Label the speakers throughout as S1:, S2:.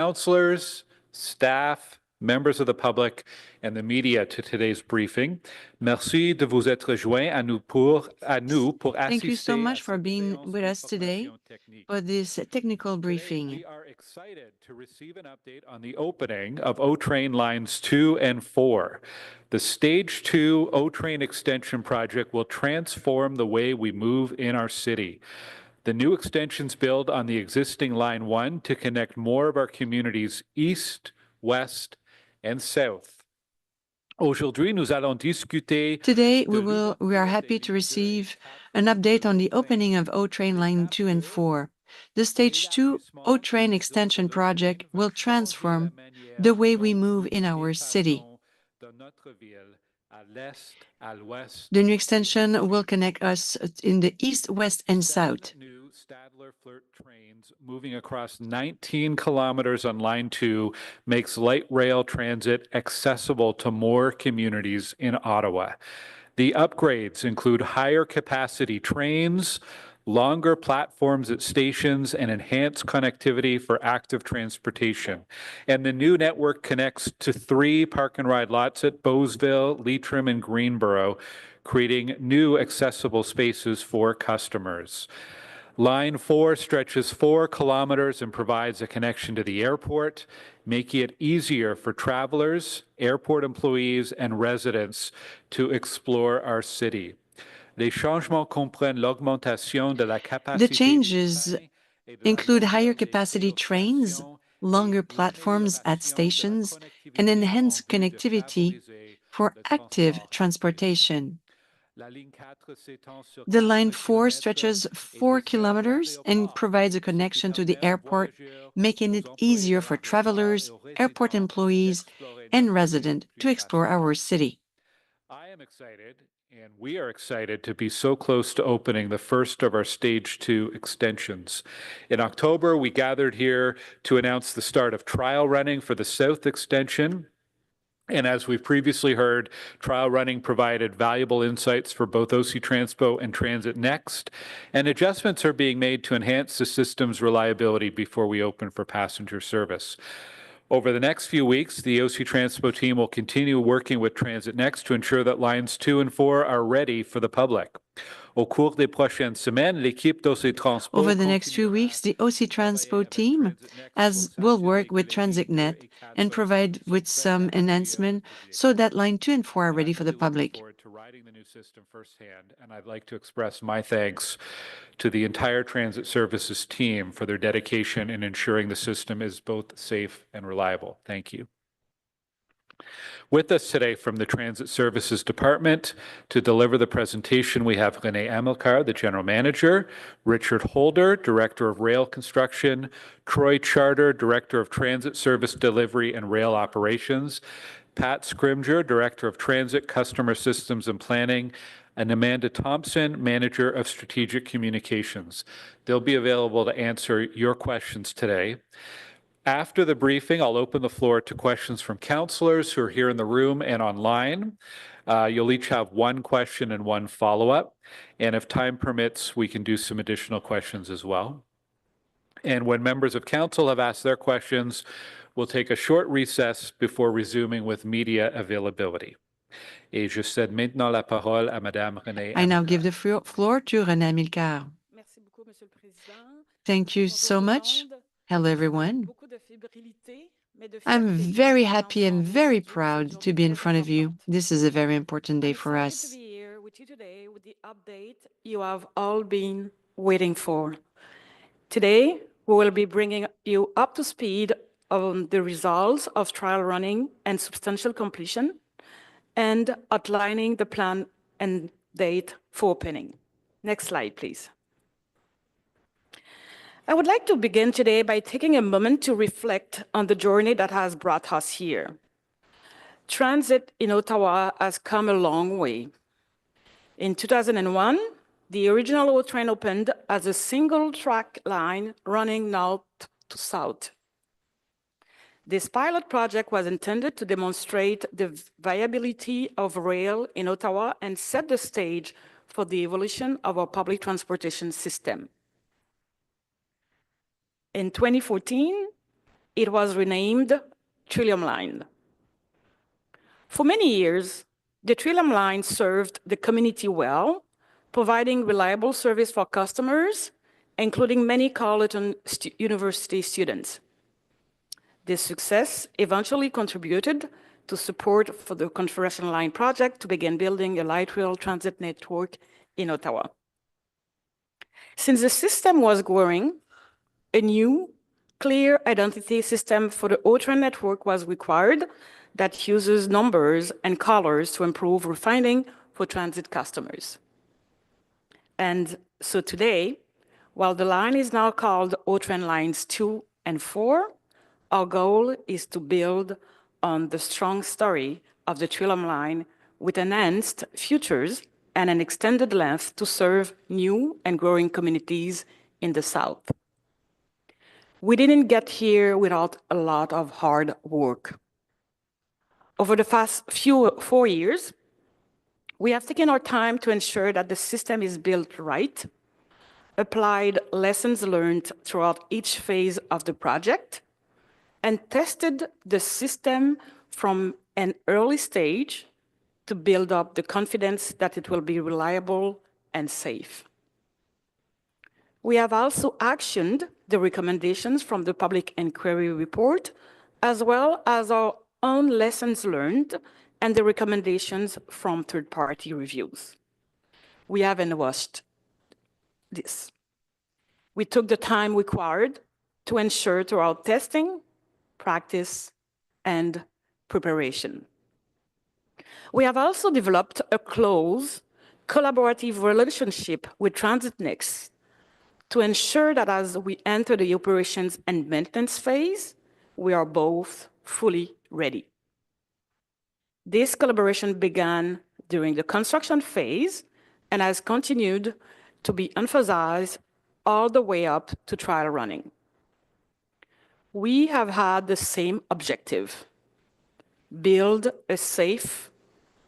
S1: Councillors, staff, members of the public, and the media to today's briefing. Merci de vous être joints à nous pour
S2: Thank you so
S1: assister
S2: much
S1: à
S2: for
S1: cette
S2: being
S1: séance
S2: with us today
S1: d'information technique.
S2: for this technical
S1: Today,
S2: briefing.
S1: we are excited to receive an update on the opening of O-Train Lines 2 and 4. The Stage 2 O-Train extension project will transform the way we move in our city. The new extensions build on the existing Line 1 to connect more of our communities east, west, and south. Aujourd'hui, nous allons discuter.
S2: Today, we are happy to receive an update on the opening of O-Train Line 2 and 4. The Stage 2 O-Train extension project will transform the way we move in our city. The new extension will connect us in the east, west, and south.
S1: New Stadler Flirt trains moving across 19 kilometers on Line 2 makes light rail transit accessible to more communities in Ottawa. The upgrades include higher capacity trains, longer platforms at stations, and enhanced connectivity for active transportation. And the new network connects to 3 park and ride lots at Bowesville, Leitrim, and Greenboro, creating new accessible spaces for customers. Line 4 stretches 4 kilometers and provides a connection to the airport, making it easier for travelers, airport employees, and residents to explore our city. Les changements comprennent l'augmentation de la capacité.
S2: The changes include higher capacity trains, longer platforms at stations, and enhanced connectivity for active transportation. The Line 4 stretches 4 kilometers and provides a connection to the airport, making it easier for travelers, airport employees, and residents to explore our city.
S1: I am excited, and we are excited to be so close to opening the first of our Stage 2 extensions. In October, we gathered here to announce the start of trial running for the South Extension. And as we've previously heard, trial running provided valuable insights for both OC TRANSPO and Transit Next, and adjustments are being made to enhance the system's reliability before we open for passenger service. Over the next few weeks, the OC TRANSPO team will continue working with Transit Next to ensure that lines 2 and 4 are ready for the public. Au cours des prochaines semaines, l'équipe d'OC TRANSPO
S2: Over the next few weeks, the OC TRANSPO team will work with TransitNet and provide with some enhancement so that line 2 and 4 are ready for the public.
S1: To riding the new system firsthand, and I'd like to express my thanks to the entire Transit Services team for their dedication in ensuring the system is both safe and reliable. Thank you. With us today from the Transit Services Department to deliver the presentation, we have René Amilcar, the General Manager, Richard Holder, Director of Rail Construction, Troy Charter, Director of Transit Service Delivery and Rail Operations, Pat Scrimger, Director of Transit Customer Systems and Planning, and Amanda Thompson, Manager of Strategic Communications. They'll be available to answer your questions today. After the briefing, I'll open the floor to questions from councillors who are here in the room and online. You'll each have one question and one follow-up. And if time permits, we can do some additional questions as well. And when members of council have asked their questions, we'll take a short recess before resuming with media availability. Et je cède maintenant la parole à Madame René.
S2: I now give the floor to René Amilcar. Thank you so much. Hello, everyone. I'm very happy and very proud to be in front of you. This is a very important day for us.
S3: To be here with you today with the update you have all been waiting for. Today, we will be bringing you up to speed on the results of trial running and substantial completion, and outlining the plan and date for opening. Next slide, please. I would like to begin today by taking a moment to reflect on the journey that has brought us here. Transit in Ottawa has come a long way. In 2001, the original O-Train opened as a single-track line running north to south. This pilot project was intended to demonstrate the viability of rail in Ottawa and set the stage for the evolution of our public transportation system. In 2014, it was renamed Trillium Line. For many years, the Trillium Line served the community well, providing reliable service for customers, including many college and university students. This success eventually contributed to support for the Confederation Line project to begin building a light rail transit network in Ottawa. Since the system was growing, a new, clear identity system for the O-Train network was required that uses numbers and colors to improve refining for transit customers. And so today, while the line is now called O-Train Lines 2 and 4, our goal is to build on the strong story of the Trillium Line with enhanced features and an extended length to serve new and growing communities in the South. We didn't get here without a lot of hard work. Over the past 4 years, we have taken our time to ensure that the system is built right, applied lessons learned throughout each phase of the project, and tested the system from an early stage to build up the confidence that it will be reliable and safe. We have also actioned the recommendations from the public inquiry report, as well as our own lessons learned and the recommendations from third-party reviews. We haven't rushed this. We took the time required to ensure throughout testing, practice, and preparation. We have also developed a close, collaborative relationship with TransitNext to ensure that as we enter the operations and maintenance phase, we are both fully ready. This collaboration began during the construction phase and has continued to be emphasized all the way up to trial running. We have had the same objective: build a safe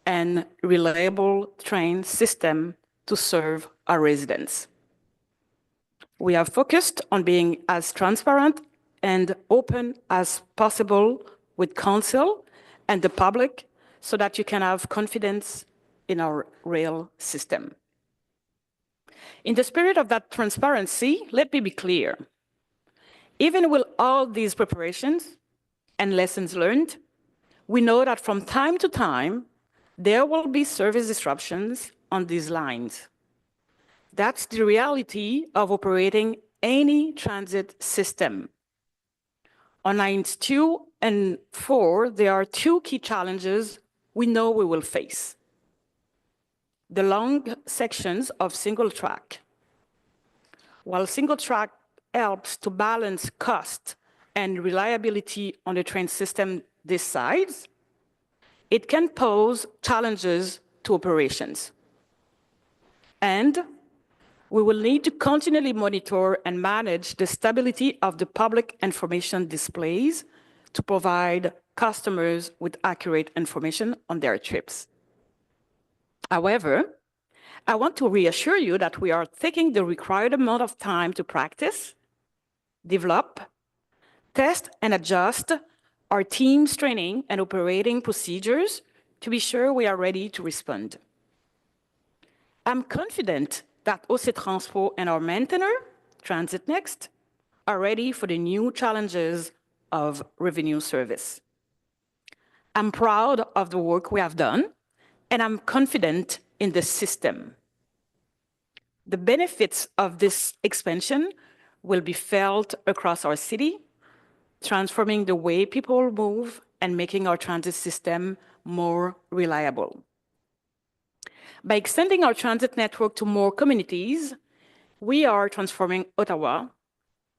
S3: and reliable train system to serve our residents. We have focused on being as transparent and open as possible with council and the public so that you can have confidence in our rail system. In the spirit of that transparency, let me be clear. Even with all these preparations and lessons learned, we know that from time to time, there will be service disruptions on these lines. That's the reality of operating any transit system. On lines 2 and 4, there are 2 key challenges we know we will face. The long sections of single track. While single track helps to balance cost and reliability on the train system this size, it can pose challenges to operations. And we will need to continually monitor and manage the stability of the public information displays to provide customers with accurate information on their trips. However, I want to reassure you that we are taking the required amount of time to practice, develop, test, and adjust our team's training and operating procedures to be sure we are ready to respond. I'm confident that OC TRANSPO and our maintainer, TransitNext, are ready for the new challenges of revenue service. I'm proud of the work we have done, and I'm confident in the system. The benefits of this expansion will be felt across our city, transforming the way people move and making our transit system more reliable. By extending our transit network to more communities, we are transforming Ottawa,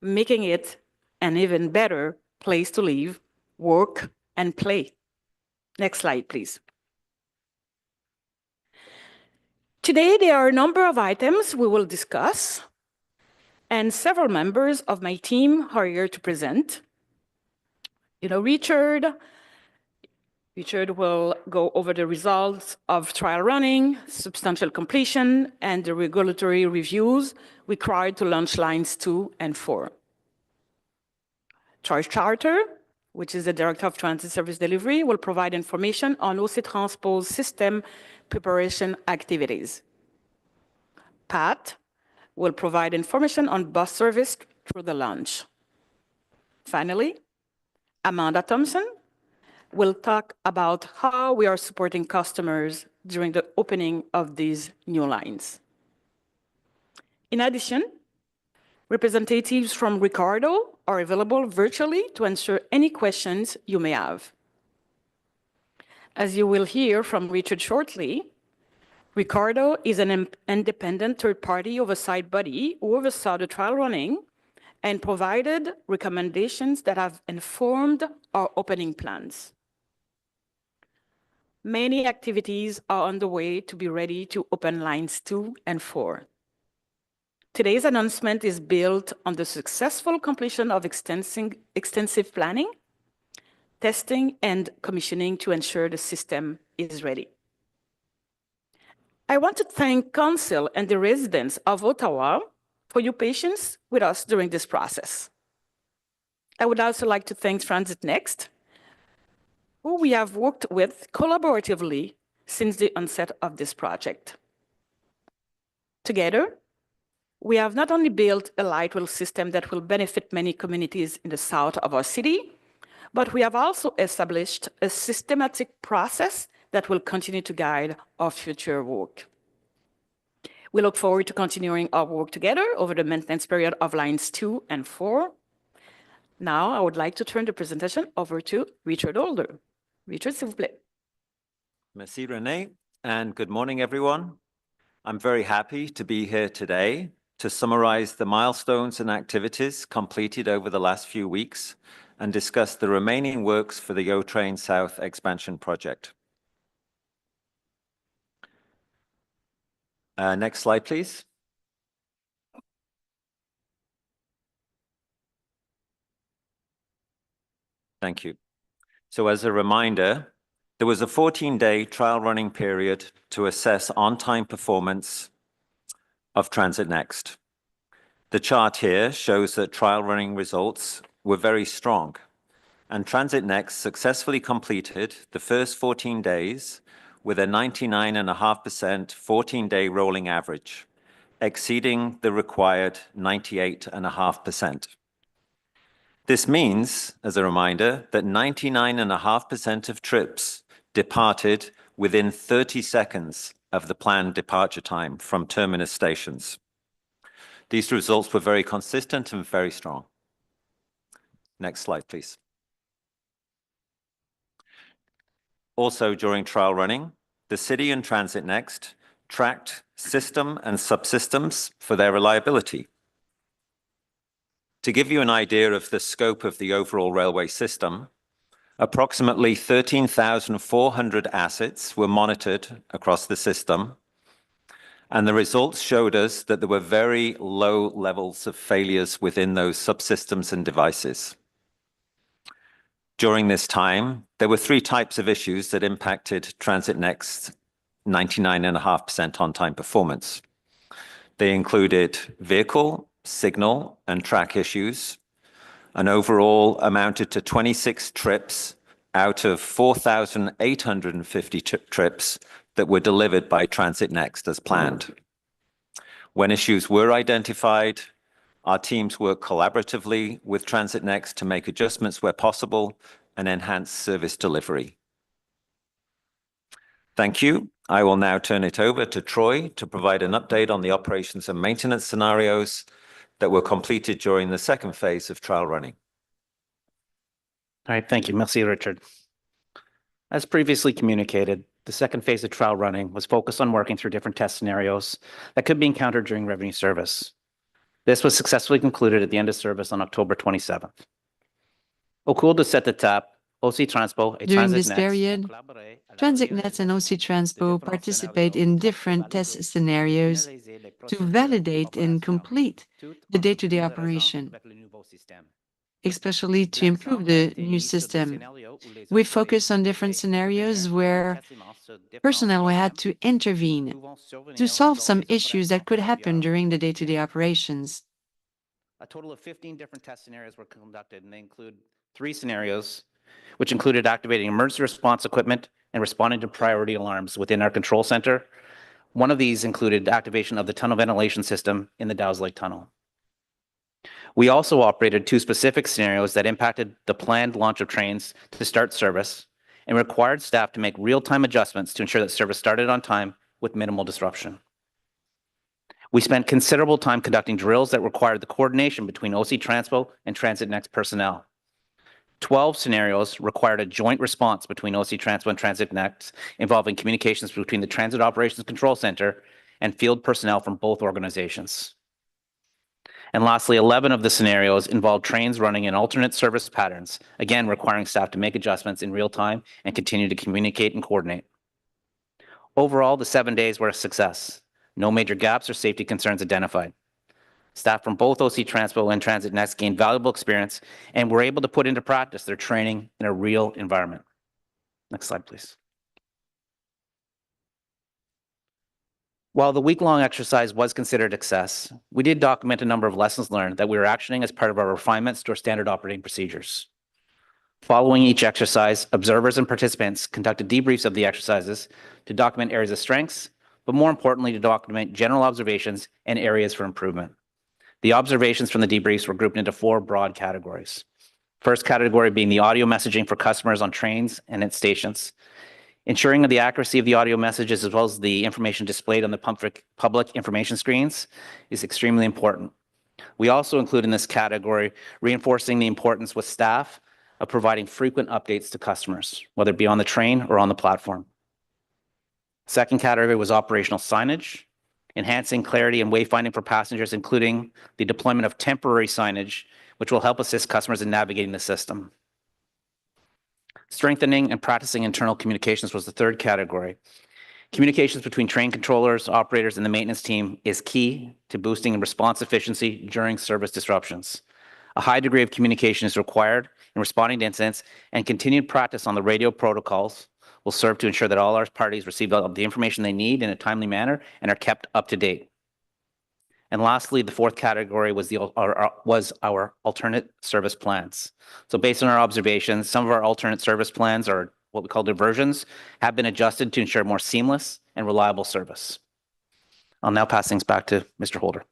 S3: making it an even better place to live, work, and play. Next slide, please. Today, there are a number of items we will discuss, and several members of my team are here to present. Richard will go over the results of trial running, substantial completion, and the regulatory reviews required to launch lines 2 and 4. Charge Charter, which is the Director of Transit Service Delivery, will provide information on OC TRANSPO's system preparation activities. Pat will provide information on bus service through the launch. Finally, Amanda Thompson will talk about how we are supporting customers during the opening of these new lines. In addition, representatives from Ricardo are available virtually to answer any questions you may have. As you will hear from Richard shortly, Ricardo is an independent third-party oversight body who oversaw the trial running and provided recommendations that have informed our opening plans. Many activities are underway to be ready to open lines 2 and 4. Today's announcement is built on the successful completion of extensive planning, testing, and commissioning to ensure the system is ready. I want to thank Council and the residents of Ottawa for your patience with us during this process. I would also like to thank Transit Next, who we have worked with collaboratively since the onset of this project. Together, we have not only built a light rail system that will benefit many communities in the south of our city, but we have also established a systematic process that will continue to guide our future work. We look forward to continuing our work together over the maintenance period of lines 2 and 4. Now, I would like to turn the presentation over to Richard Holder. Richard, s'il vous plaît.
S4: Merci, Renee, and good morning, everyone. I'm very happy to be here today to summarize the milestones and activities completed over the last few weeks and discuss the remaining works for the O-Train South expansion project. Next slide, please. Thank you. So as a reminder, there was a 14-day trial running period to assess on-time performance of Transit Next. The chart here shows that trial running results were very strong, and Transit Next successfully completed the first 14 days with a 99.5% 14-day rolling average, exceeding the required 98.5%. This means, as a reminder, that 99.5% of trips departed within 30 seconds of the planned departure time from terminus stations. These results were very consistent and very strong. Next slide, please. Also, during trial running, the City and Transit Next tracked system and subsystems for their reliability. To give you an idea of the scope of the overall railway system, approximately 13,400 assets were monitored across the system, and the results showed us that there were very low levels of failures within those subsystems and devices. During this time, there were 3 types of issues that impacted Transit Next's 99.5% on-time performance. They included vehicle, signal, and track issues, and overall amounted to 26 trips out of 4,850 trips that were delivered by Transit Next as planned. When issues were identified, our teams worked collaboratively with Transit Next to make adjustments where possible and enhance service delivery. Thank you. I will now turn it over to Troy to provide an update on the operations and maintenance scenarios that were completed during the second phase of trial running.
S5: All right, thank you. Merci, Richard. As previously communicated, the second phase of trial running was focused on working through different test scenarios that could be encountered during revenue service. This was successfully concluded at the end of service on October 27th. Au cours de cette étape, OC TRANSPO et
S2: During
S5: Transit
S2: this
S5: Next
S2: period, Transit Next and OC TRANSPO participate in different test scenarios to validate and complete the day-to-day operation, especially to improve the new system. We focus on different scenarios where personnel had to intervene to solve some issues that could happen during the day-to-day operations.
S5: A total of 15 different test scenarios were conducted, and they include 3 scenarios, which included activating emergency response equipment and responding to priority alarms within our control center. One of these included activation of the tunnel ventilation system in the Dow's Lake Tunnel. We also operated 2 specific scenarios that impacted the planned launch of trains to start service and required staff to make real-time adjustments to ensure that service started on time with minimal disruption. We spent considerable time conducting drills that required the coordination between OC TRANSPO and Transit Next personnel. 12 scenarios required a joint response between OC TRANSPO and Transit Next, involving communications between the Transit Operations Control Center and field personnel from both organizations. And lastly, 11 of the scenarios involved trains running in alternate service patterns, again requiring staff to make adjustments in real time and continue to communicate and coordinate. Overall, the 7 days were a success. No major gaps or safety concerns identified. Staff from both OC TRANSPO and Transit Next gained valuable experience and were able to put into practice their training in a real environment. Next slide, please. While the week-long exercise was considered a success, we did document a number of lessons learned that we were actioning as part of our refinements to our standard operating procedures. Following each exercise, observers and participants conducted debriefs of the exercises to document areas of strengths, but more importantly, to document general observations and areas for improvement. The observations from the debriefs were grouped into 4 broad categories. First category being the audio messaging for customers on trains and at stations. Ensuring the accuracy of the audio messages as well as the information displayed on the public information screens is extremely important. We also include in this category reinforcing the importance with staff of providing frequent updates to customers, whether it be on the train or on the platform. Second category was operational signage, enhancing clarity and wayfinding for passengers, including the deployment of temporary signage, which will help assist customers in navigating the system. Strengthening and practicing internal communications was the third category. Communications between train controllers, operators, and the maintenance team is key to boosting response efficiency during service disruptions. A high degree of communication is required in responding to incidents, and continued practice on the radio protocols will serve to ensure that all our parties receive the information they need in a timely manner and are kept up to date. And lastly, the fourth category was our alternate service plans. So based on our observations, some of our alternate service plans, or what we call diversions, have been adjusted to ensure more seamless and reliable service. I'll now pass things back to Mr. Holder.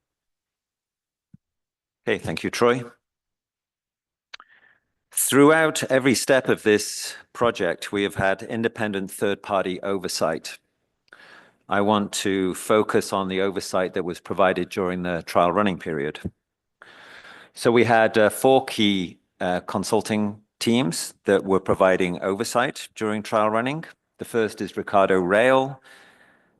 S4: Okay, thank you, Troy. Throughout every step of this project, we have had independent third-party oversight. I want to focus on the oversight that was provided during the trial running period. So we had 4 key consulting teams that were providing oversight during trial running. The first is Ricardo Rail.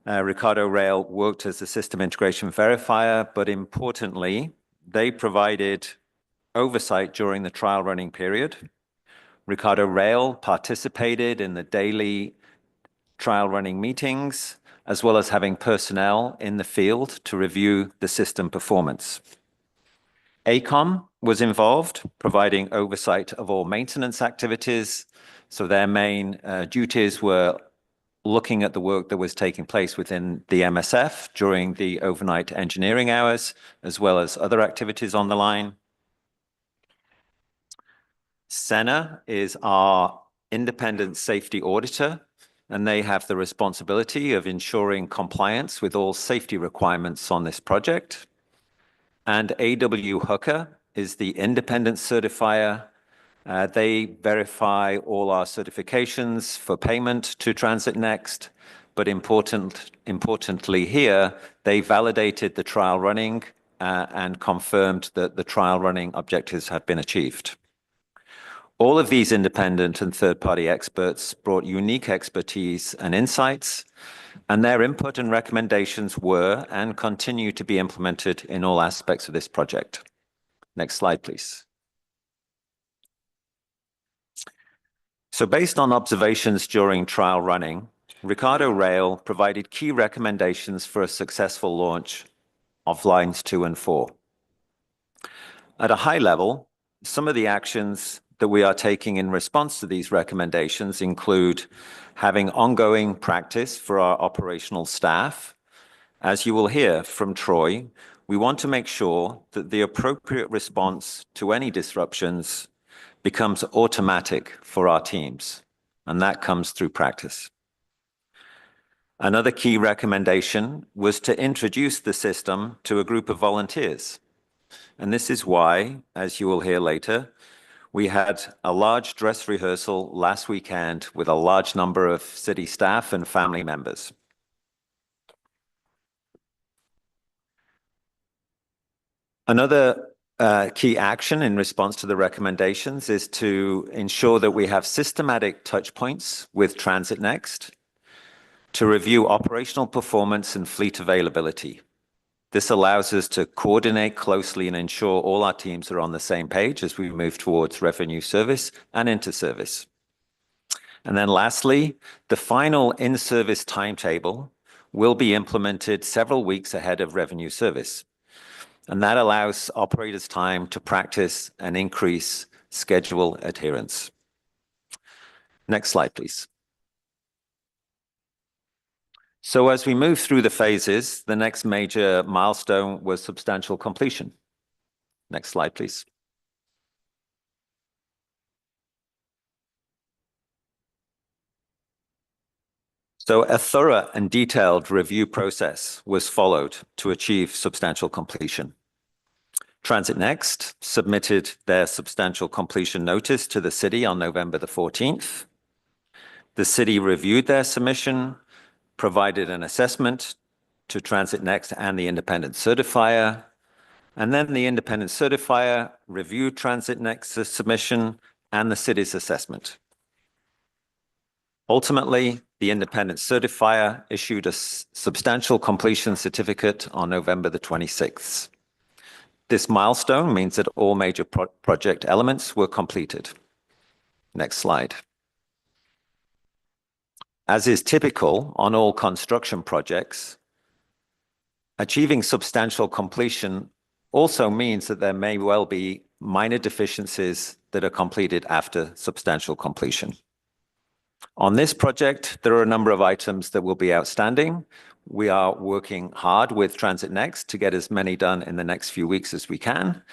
S4: Ricardo Rail worked as a system integration verifier, but importantly, they provided oversight during the trial running period. Ricardo Rail participated in the daily trial running meetings, as well as having personnel in the field to review the system performance. AECOM was involved, providing oversight of all maintenance activities. So their main duties were looking at the work that was taking place within the MSF during the overnight engineering hours, as well as other activities on the line. SENA is our independent safety auditor, and they have the responsibility of ensuring compliance with all safety requirements on this project. And AW Hooker is the independent certifier. They verify all our certifications for payment to Transit Next, but importantly here, they validated the trial running and confirmed that the trial running objectives have been achieved. All of these independent and third-party experts brought unique expertise and insights, and their input and recommendations were and continue to be implemented in all aspects of this project. Next slide, please. So based on observations during trial running, Ricardo Rail provided key recommendations for a successful launch of lines 2 and 4. At a high level, some of the actions that we are taking in response to these recommendations include having ongoing practice for our operational staff. As you will hear from Troy, we want to make sure that the appropriate response to any disruptions becomes automatic for our teams, and that comes through practice. Another key recommendation was to introduce the system to a group of volunteers. And this is why, as you will hear later, we had a large dress rehearsal last weekend with a large number of city staff and family members. Another key action in response to the recommendations is to ensure that we have systematic touch points with Transit Next to review operational performance and fleet availability. This allows us to coordinate closely and ensure all our teams are on the same page as we move towards revenue service and into service. And then lastly, the final in-service timetable will be implemented several weeks ahead of revenue service. And that allows operators time to practice and increase schedule adherence. Next slide, please. So as we move through the phases, the next major milestone was substantial completion. Next slide, please. So a thorough and detailed review process was followed to achieve substantial completion. Transit Next submitted their substantial completion notice to the city on November the 14th. The city reviewed their submission, provided an assessment to Transit Next and the independent certifier, and then the independent certifier reviewed Transit Next's submission and the city's assessment. Ultimately, the independent certifier issued a substantial completion certificate on November the 26th. This milestone means that all major project elements were completed. Next slide. As is typical on all construction projects, achieving substantial completion also means that there may well be minor deficiencies that are completed after substantial completion. On this project, there are a number of items that will be outstanding. We are working hard with Transit Next to get as many done in the next few weeks as we can,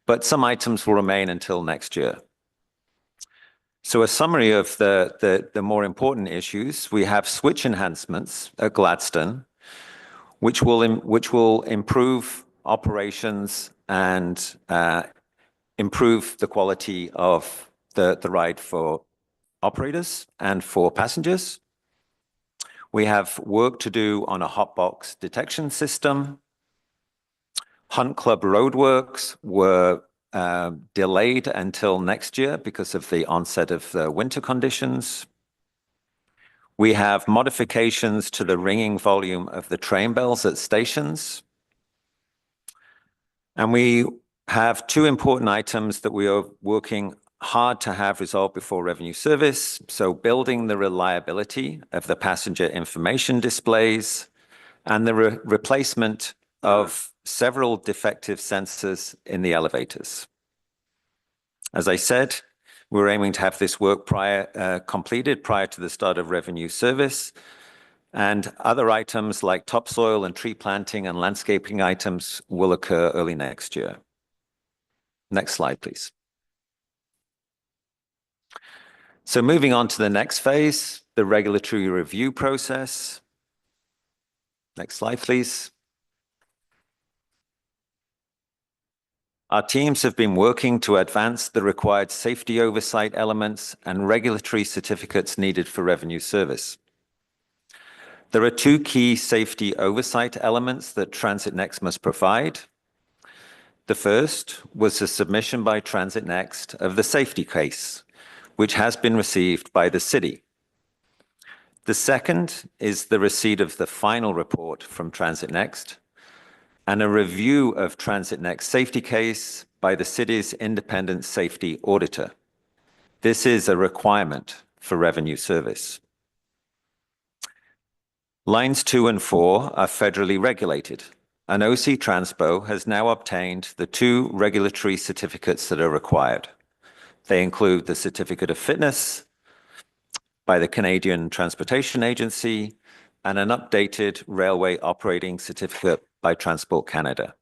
S4: but some items will remain until next year. So a summary of the more important issues, we have switch enhancements at Gladstone, which will improve operations and improve the quality of the ride for operators and for passengers. We have work to do on a hotbox detection system. Hunt Club roadworks were delayed until next year because of the onset of the winter conditions. We have modifications to the ringing volume of the train bells at stations. And we have two important items that we are working hard to have resolved before revenue service. So building the reliability of the passenger information displays and the replacement of several defective sensors in the elevators. As I said, we're aiming to have this work completed prior to the start of revenue service. And other items like topsoil and tree planting and landscaping items will occur early next year. Next slide, please. So moving on to the next phase, the regulatory review process. Next slide, please. Our teams have been working to advance the required safety oversight elements and regulatory certificates needed for revenue service. There are two key safety oversight elements that Transit Next must provide. The first was the submission by Transit Next of the safety case, which has been received by the city. The second is the receipt of the final report from Transit Next and a review of Transit Next safety case by the city's independent safety auditor. This is a requirement for revenue service. Lines 2 and 4 are federally regulated, and OC TRANSPO has now obtained the two regulatory certificates that are required. They include the Certificate of Fitness by the Canadian Transportation Agency and an updated Railway Operating Certificate by Transport Canada.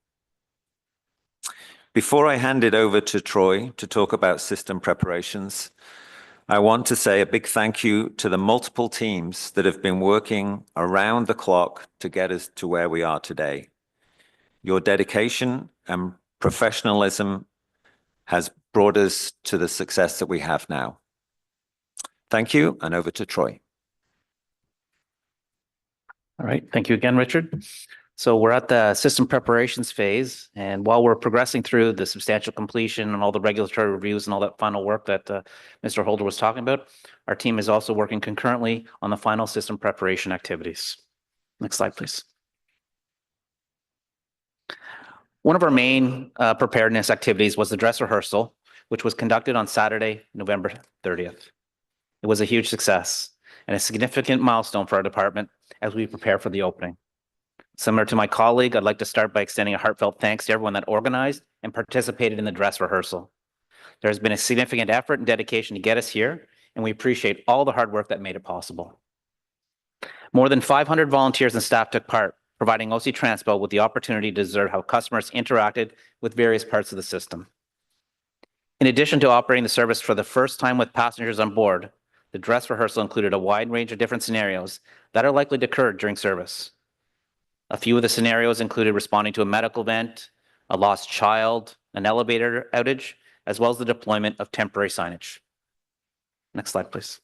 S4: Before I hand it over to Troy to talk about system preparations, I want to say a big thank you to the multiple teams that have been working around the clock to get us to where we are today. Your dedication and professionalism has brought us to the success that we have now. Thank you, and over to Troy.
S5: All right, thank you again, Richard. So we're at the system preparations phase, and while we're progressing through the substantial completion and all the regulatory reviews and all that final work that Mr. Holder was talking about, our team is also working concurrently on the final system preparation activities. Next slide, please. One of our main preparedness activities was the dress rehearsal, which was conducted on Saturday, November 30th. It was a huge success and a significant milestone for our department as we prepare for the opening. Similar to my colleague, I'd like to start by extending a heartfelt thanks to everyone that organized and participated in the dress rehearsal. There has been a significant effort and dedication to get us here, and we appreciate all the hard work that made it possible. More than 500 volunteers and staff took part, providing OC TRANSPO with the opportunity to observe how customers interacted with various parts of the system. In addition to operating the service for the first time with passengers on board, the dress rehearsal included a wide range of different scenarios that are likely to occur during service. A few of the scenarios included responding to a medical event, a lost child, an elevator outage, as well as the deployment of temporary signage. Next slide, please.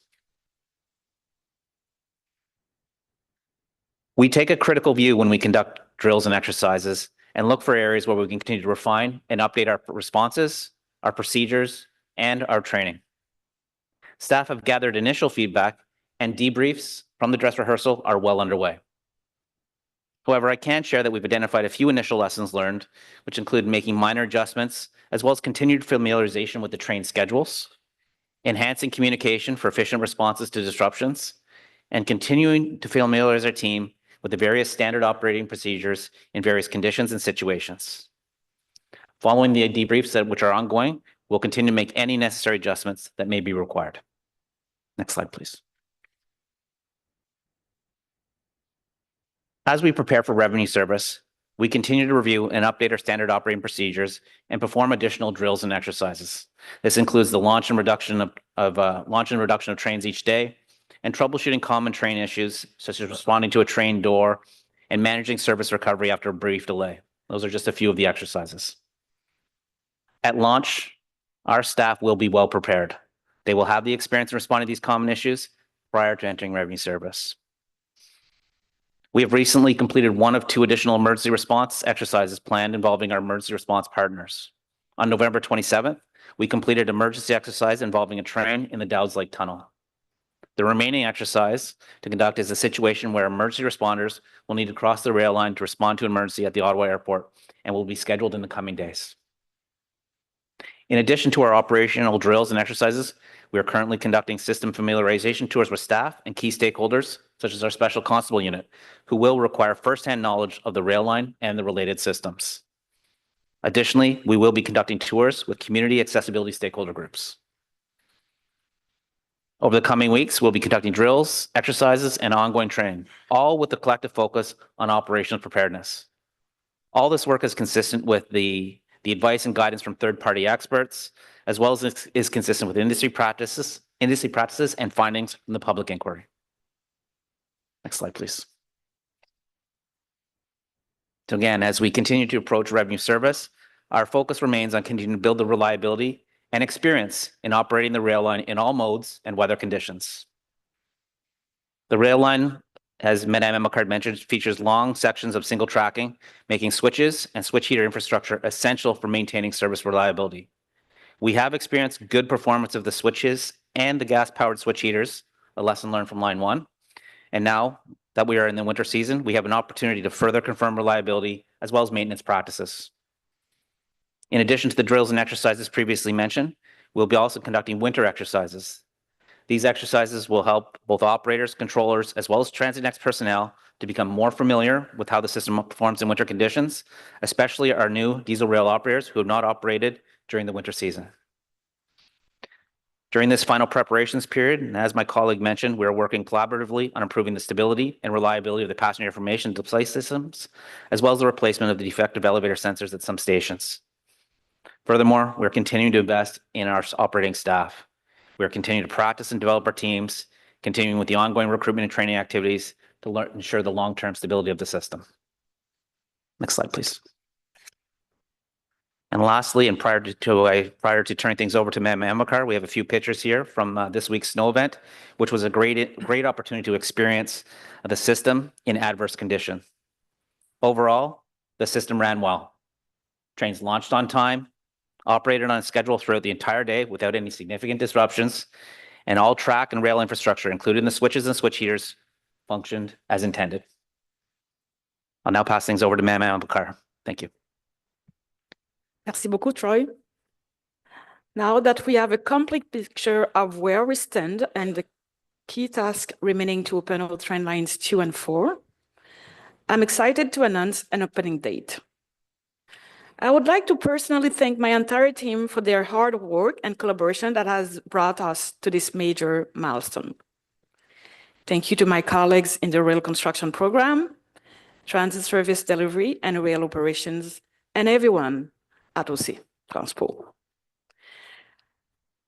S5: We take a critical view when we conduct drills and exercises and look for areas where we can continue to refine and update our responses, our procedures, and our training. Staff have gathered initial feedback, and debriefs from the dress rehearsal are well underway. However, I can share that we've identified a few initial lessons learned, which include making minor adjustments, as well as continued familiarization with the train schedules, enhancing communication for efficient responses to disruptions, and continuing to familiarize our team with the various standard operating procedures in various conditions and situations. Following the debriefs which are ongoing, we'll continue to make any necessary adjustments that may be required. Next slide, please. As we prepare for revenue service, we continue to review and update our standard operating procedures and perform additional drills and exercises. This includes the launch and reduction of trains each day, and troubleshooting common train issues, such as responding to a train door and managing service recovery after a brief delay. Those are just a few of the exercises. At launch, our staff will be well prepared. They will have the experience in responding to these common issues prior to entering revenue service. We have recently completed one of two additional emergency response exercises planned involving our emergency response partners. On November 27th, we completed an emergency exercise involving a train in the Dowds Lake Tunnel. The remaining exercise to conduct is a situation where emergency responders will need to cross the rail line to respond to an emergency at the Ottawa airport and will be scheduled in the coming days. In addition to our operational drills and exercises, we are currently conducting system familiarization tours with staff and key stakeholders, such as our special constable unit, who will require firsthand knowledge of the rail line and the related systems. Additionally, we will be conducting tours with community accessibility stakeholder groups. Over the coming weeks, we'll be conducting drills, exercises, and ongoing training, all with the collective focus on operational preparedness. All this work is consistent with the advice and guidance from third-party experts, as well as is consistent with industry practices and findings from the public inquiry. Next slide, please. So again, as we continue to approach revenue service, our focus remains on continuing to build the reliability and experience in operating the rail line in all modes and weather conditions. The rail line, as Madame Emmacard mentioned, features long sections of single tracking, making switches and switch heater infrastructure essential for maintaining service reliability. We have experienced good performance of the switches and the gas-powered switch heaters, a lesson learned from Line 1. And now that we are in the winter season, we have an opportunity to further confirm reliability as well as maintenance practices. In addition to the drills and exercises previously mentioned, we'll be also conducting winter exercises. These exercises will help both operators, controllers, as well as TransitNext personnel to become more familiar with how the system performs in winter conditions, especially our new diesel rail operators who have not operated during the winter season. During this final preparations period, and as my colleague mentioned, we are working collaboratively on improving the stability and reliability of the passenger information display systems, as well as the replacement of the defective elevator sensors at some stations. Furthermore, we're continuing to invest in our operating staff. We're continuing to practice and develop our teams, continuing with the ongoing recruitment and training activities to ensure the long-term stability of the system. Next slide, please. And lastly, and prior to turning things over to Ma'am Amakar, we have a few pictures here from this week's snow event, which was a great opportunity to experience the system in adverse condition. Overall, the system ran well. Trains launched on time, operated on schedule throughout the entire day without any significant disruptions, and all track and rail infrastructure, including the switches and switch heaters, functioned as intended. I'll now pass things over to Ma'am Amakar. Thank you.
S3: Merci beaucoup, Troy. Now that we have a complete picture of where we stand and the key tasks remaining to open all train lines 2 and 4, I'm excited to announce an opening date. I would like to personally thank my entire team for their hard work and collaboration that has brought us to this major milestone. Thank you to my colleagues in the rail construction program, transit service delivery, and rail operations, and everyone at OC TRANSPO.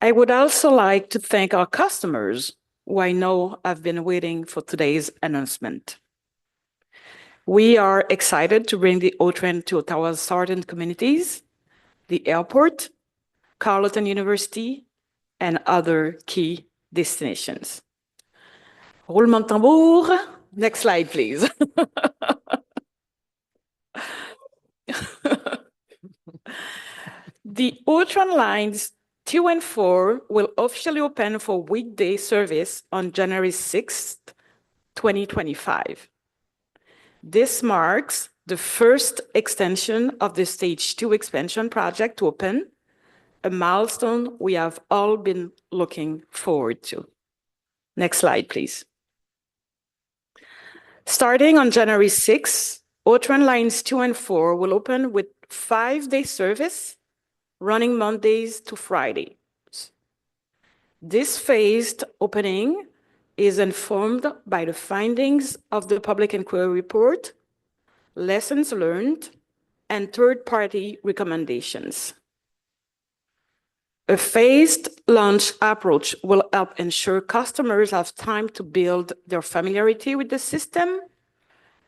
S3: I would also like to thank our customers, who I know have been waiting for today's announcement. We are excited to bring the O train to Ottawa's southern communities, the airport, Carleton University, and other key destinations. Roulement de tambour. Next slide, please. The O train lines 2 and 4 will officially open for weekday service on January 6th, 2025. This marks the first extension of the Stage 2 expansion project to open, a milestone we have all been looking forward to. Next slide, please. Starting on January 6, O train lines 2 and 4 will open with 5-day service, running Mondays to Fridays. This phased opening is informed by the findings of the public inquiry report, lessons learned, and third-party recommendations. A phased launch approach will help ensure customers have time to build their familiarity with the system,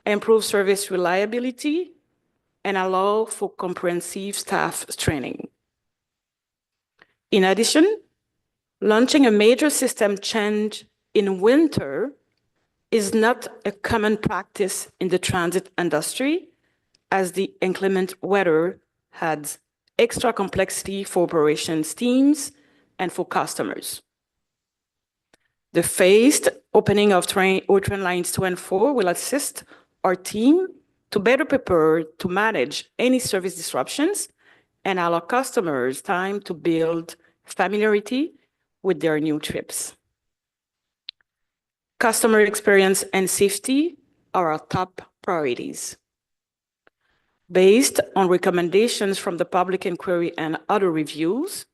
S3: improve service reliability, and allow for comprehensive staff training. In addition, launching a major system change in winter is not a common practice in the transit industry, as the inclement weather adds extra complexity for operations teams and for customers. The phased opening of O train lines 2 and 4 will assist our team to better prepare to manage any service disruptions and allow customers time to build familiarity with their new trips. Customer experience and safety are our top priorities. Based on recommendations from the public inquiry and other reviews,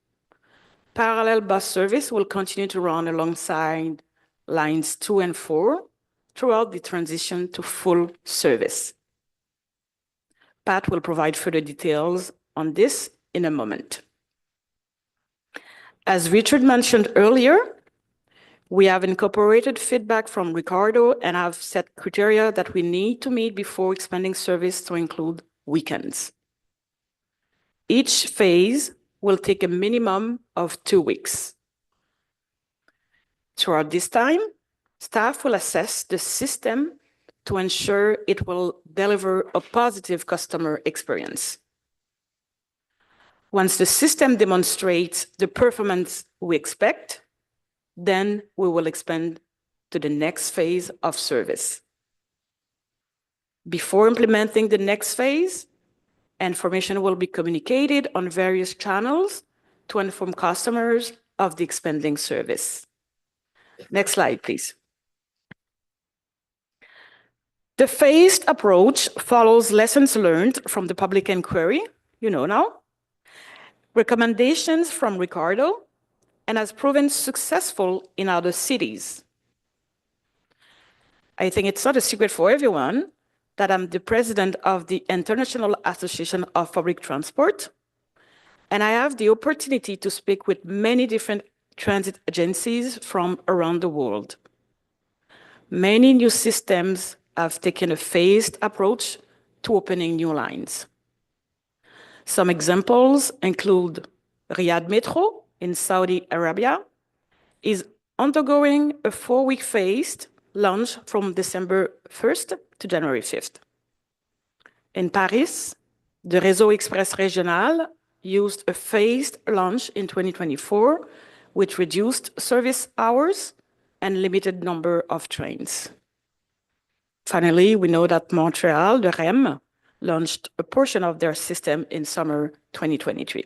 S3: parallel bus service will continue to run alongside lines 2 and 4 throughout the transition to full service. Pat will provide further details on this in a moment. As Richard mentioned earlier, we have incorporated feedback from Ricardo and have set criteria that we need to meet before expanding service to include weekends. Each phase will take a minimum of 2 weeks. Throughout this time, staff will assess the system to ensure it will deliver a positive customer experience. Once the system demonstrates the performance we expect, then we will expand to the next phase of service. Before implementing the next phase, information will be communicated on various channels to inform customers of the expanding service. Next slide, please. The phased approach follows lessons learned from the public inquiry, you know now, recommendations from Ricardo, and has proven successful in other cities. I think it's not a secret for everyone that I'm the president of the International Association of Public Transport, and I have the opportunity to speak with many different transit agencies from around the world. Many new systems have taken a phased approach to opening new lines. Some examples include Riyadh Metro in Saudi Arabia is undergoing a 4-week phased launch from December 1st to January 5th. In Paris, the Réseau Express Régional used a phased launch in 2024 with reduced service hours and limited number of trains. Finally, we know that Montreal, the REM, launched a portion of their system in summer 2023.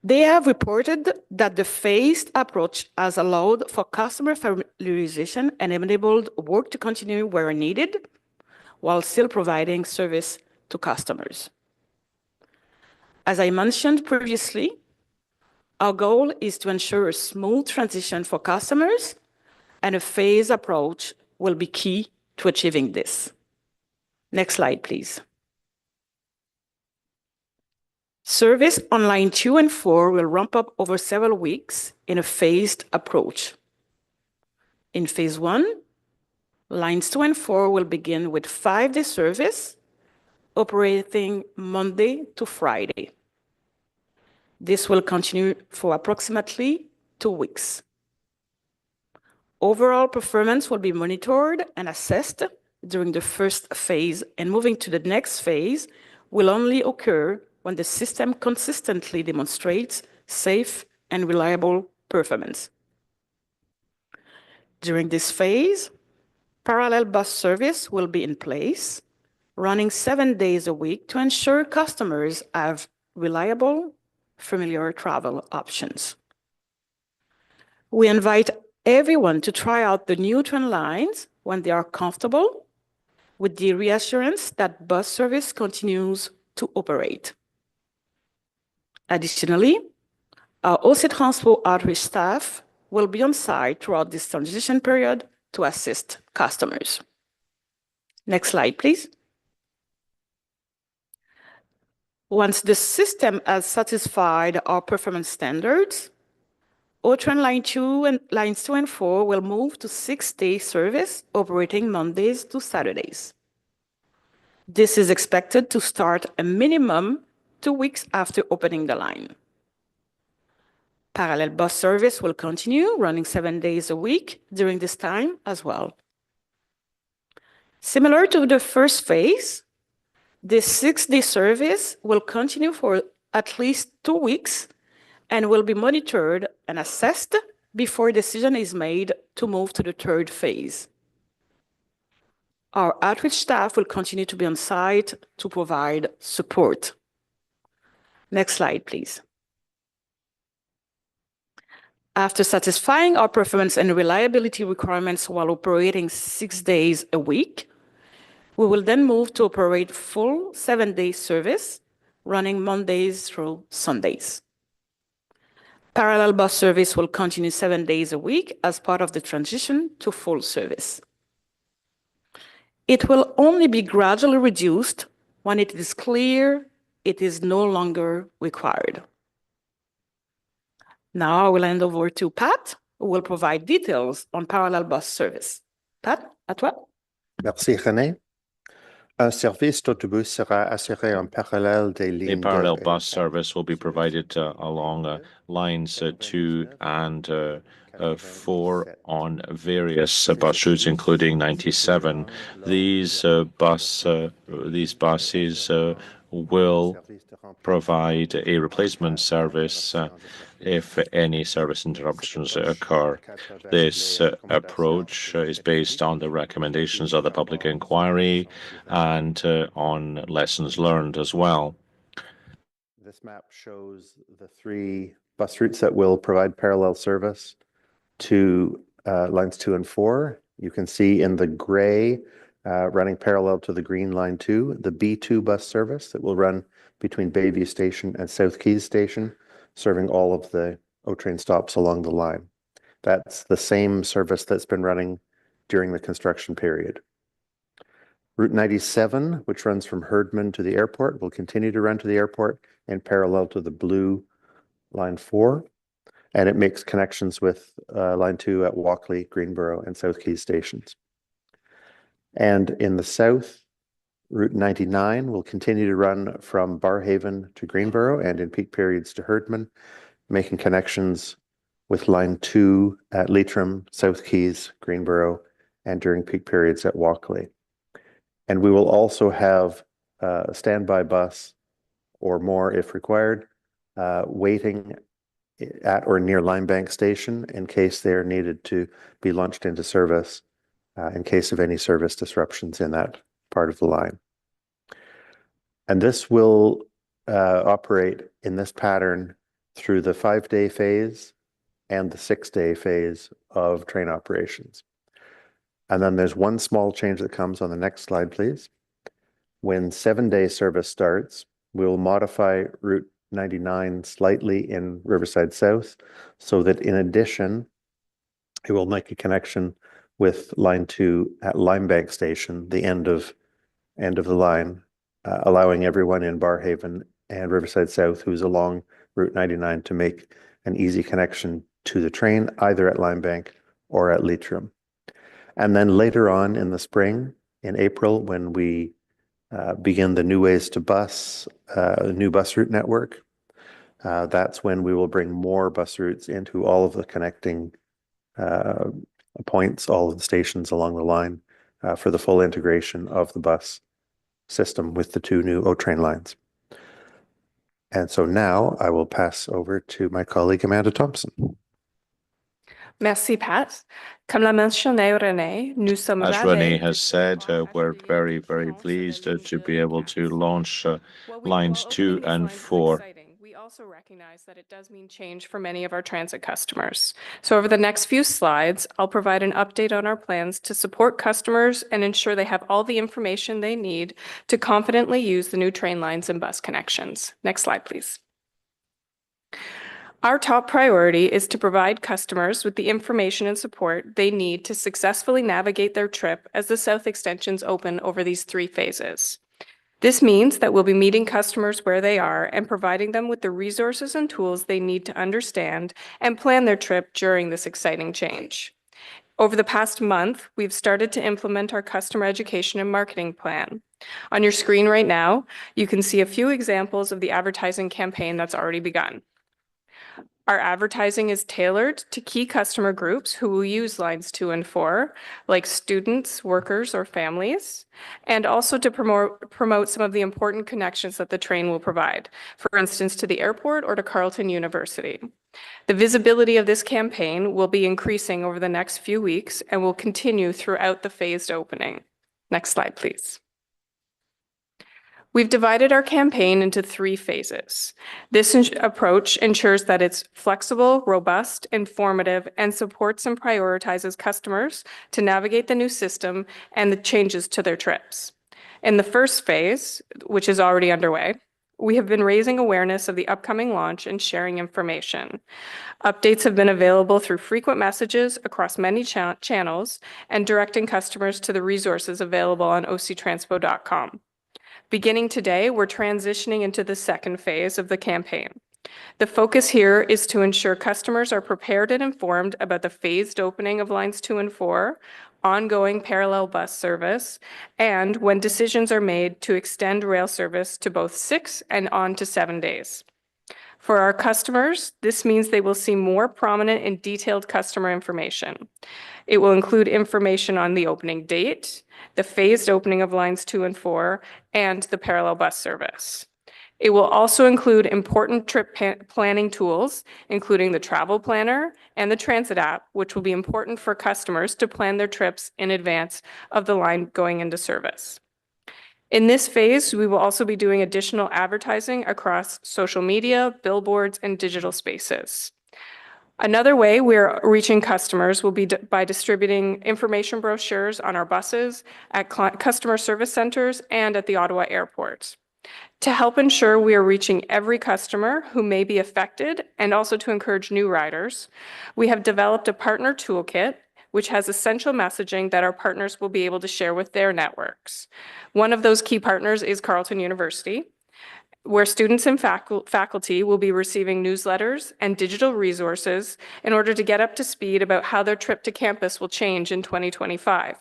S3: They have reported that the phased approach has allowed for customer familiarization and enabled work to continue where needed, while still providing service to customers. As I mentioned previously, our goal is to ensure a smooth transition for customers, and a phased approach will be key to achieving this. Next slide, please. Service on line 2 and 4 will ramp up over several weeks in a phased approach. In phase 1, lines 2 and 4 will begin with 5-day service operating Monday to Friday. This will continue for approximately 2 weeks. Overall performance will be monitored and assessed during the first phase, and moving to the next phase will only occur when the system consistently demonstrates safe and reliable performance. During this phase, parallel bus service will be in place, running 7 days a week to ensure customers have reliable, familiar travel options. We invite everyone to try out the new train lines when they are comfortable, with the reassurance that bus service continues to operate. Additionally, our OC TRANSPO outreach staff will be on site throughout this transition period to assist customers. Next slide, please. Once the system has satisfied our performance standards, O-Train lines 2 and 4 will move to 6-day service operating Mondays to Saturdays. This is expected to start a minimum 2 weeks after opening the line. Parallel bus service will continue running 7 days a week during this time as well. Similar to the first phase, this 6-day service will continue for at least 2 weeks and will be monitored and assessed before a decision is made to move to the third phase. Our outreach staff will continue to be on site to provide support. Next slide, please. After satisfying our performance and reliability requirements while operating 6 days a week, we will then move to operate full 7-day service, running Mondays through Sundays. Parallel bus service will continue 7 days a week as part of the transition to full service. It will only be gradually reduced when it is clear it is no longer required. Now I will hand over to Pat, who will provide details on parallel bus service. Pat, à toi.
S6: Merci, René. Un service d'autobus sera assuré en parallèle des
S7: A
S6: lignes
S7: parallel
S6: 2 et
S7: bus service will be provided along lines 2 and 4 on various bus routes, including 97. These buses will provide a replacement service if any service interruptions occur. This approach is based on the recommendations of the public inquiry and on lessons learned as well.
S6: This map shows the 3 bus routes that will provide parallel service to lines 2 and 4. You can see in the gray, running parallel to the green line 2, the B2 bus service that will run between Bayview Station and South Keys Station, serving all of the O-Train stops along the line. That's the same service that's been running during the construction period. Route 97, which runs from Herdman to the airport, will continue to run to the airport in parallel to the blue Line 4. And it makes connections with Line 2 at Walkley, Greenboro, and South Keys stations. And in the south, Route 99 will continue to run from Barrhaven to Greenboro and in peak periods to Herdman, making connections with Line 2 at Leitrim, South Keys, Greenboro, and during peak periods at Walkley. And we will also have a standby bus or more if required, waiting at or near Limebank Station in case they are needed to be launched into service in case of any service disruptions in that part of the line. And this will operate in this pattern through the 5-day phase and the 6-day phase of train operations. And then there's one small change that comes on the next slide, please. When 7-day service starts, we'll modify Route 99 slightly in Riverside South so that in addition, it will make a connection with Line 2 at Limebank Station, the end of the line, allowing everyone in Barrhaven and Riverside South who's along Route 99 to make an easy connection to the train, either at Limebank or at Leitrim. And then later on in the spring, in April, when we begin the New Ways to Bus, new bus route network, that's when we will bring more bus routes into all of the connecting points, all of the stations along the line for the full integration of the bus system with the 2 new O-Train lines. And so now I will pass over to my colleague Amanda Thompson.
S8: Merci, Pat. Comme l'a mentionné René, nous sommes
S7: As
S8: ravis
S7: Renee
S8: de
S7: has said,
S8: pouvoir
S7: we're
S8: accueillir
S7: very,
S8: les
S7: very
S8: différents
S7: pleased
S8: services
S7: to be
S8: de
S7: able to
S8: TRANSPO.
S7: launch
S8: While we
S7: lines
S8: while
S7: 2
S8: opening these
S7: and
S8: lines is
S7: 4.
S8: exciting, we also recognize that it does mean change for many of our transit customers. So over the next few slides, I'll provide an update on our plans to support customers and ensure they have all the information they need to confidently use the new train lines and bus connections. Next slide, please. Our top priority is to provide customers with the information and support they need to successfully navigate their trip as the South Extensions open over these 3 phases. This means that we'll be meeting customers where they are and providing them with the resources and tools they need to understand and plan their trip during this exciting change. Over the past month, we've started to implement our customer education and marketing plan. On your screen right now, you can see a few examples of the advertising campaign that's already begun. Our advertising is tailored to key customer groups who will use lines 2 and 4, like students, workers, or families, and also to promote some of the important connections that the train will provide, for instance, to the airport or to Carleton University. The visibility of this campaign will be increasing over the next few weeks and will continue throughout the phased opening. Next slide, please. We've divided our campaign into 3 phases. This approach ensures that it's flexible, robust, informative, and supports and prioritizes customers to navigate the new system and the changes to their trips. In the first phase, which is already underway, we have been raising awareness of the upcoming launch and sharing information. Updates have been available through frequent messages across many channels and directing customers to the resources available on octranspo.com. Beginning today, we're transitioning into the second phase of the campaign. The focus here is to ensure customers are prepared and informed about the phased opening of lines 2 and 4, ongoing parallel bus service, and when decisions are made to extend rail service to both 6 and on to 7 days. For our customers, this means they will see more prominent and detailed customer information. It will include information on the opening date, the phased opening of lines 2 and 4, and the parallel bus service. It will also include important trip planning tools, including the travel planner and the transit app, which will be important for customers to plan their trips in advance of the line going into service. In this phase, we will also be doing additional advertising across social media, billboards, and digital spaces. Another way we're reaching customers will be by distributing information brochures on our buses, at customer service centers, and at the Ottawa Airport. To help ensure we are reaching every customer who may be affected and also to encourage new riders, we have developed a partner toolkit which has essential messaging that our partners will be able to share with their networks. One of those key partners is Carleton University, where students and faculty will be receiving newsletters and digital resources in order to get up to speed about how their trip to campus will change in 2025.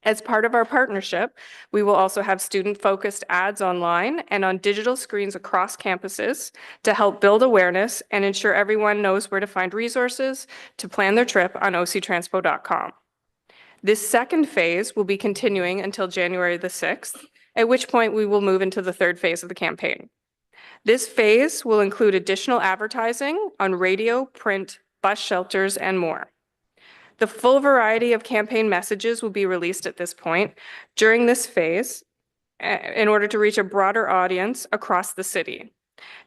S8: As part of our partnership, we will also have student-focused ads online and on digital screens across campuses to help build awareness and ensure everyone knows where to find resources to plan their trip on octranspo.com. This second phase will be continuing until January the 6th, at which point we will move into the third phase of the campaign. This phase will include additional advertising on radio, print, bus shelters, and more. The full variety of campaign messages will be released at this point during this phase in order to reach a broader audience across the city.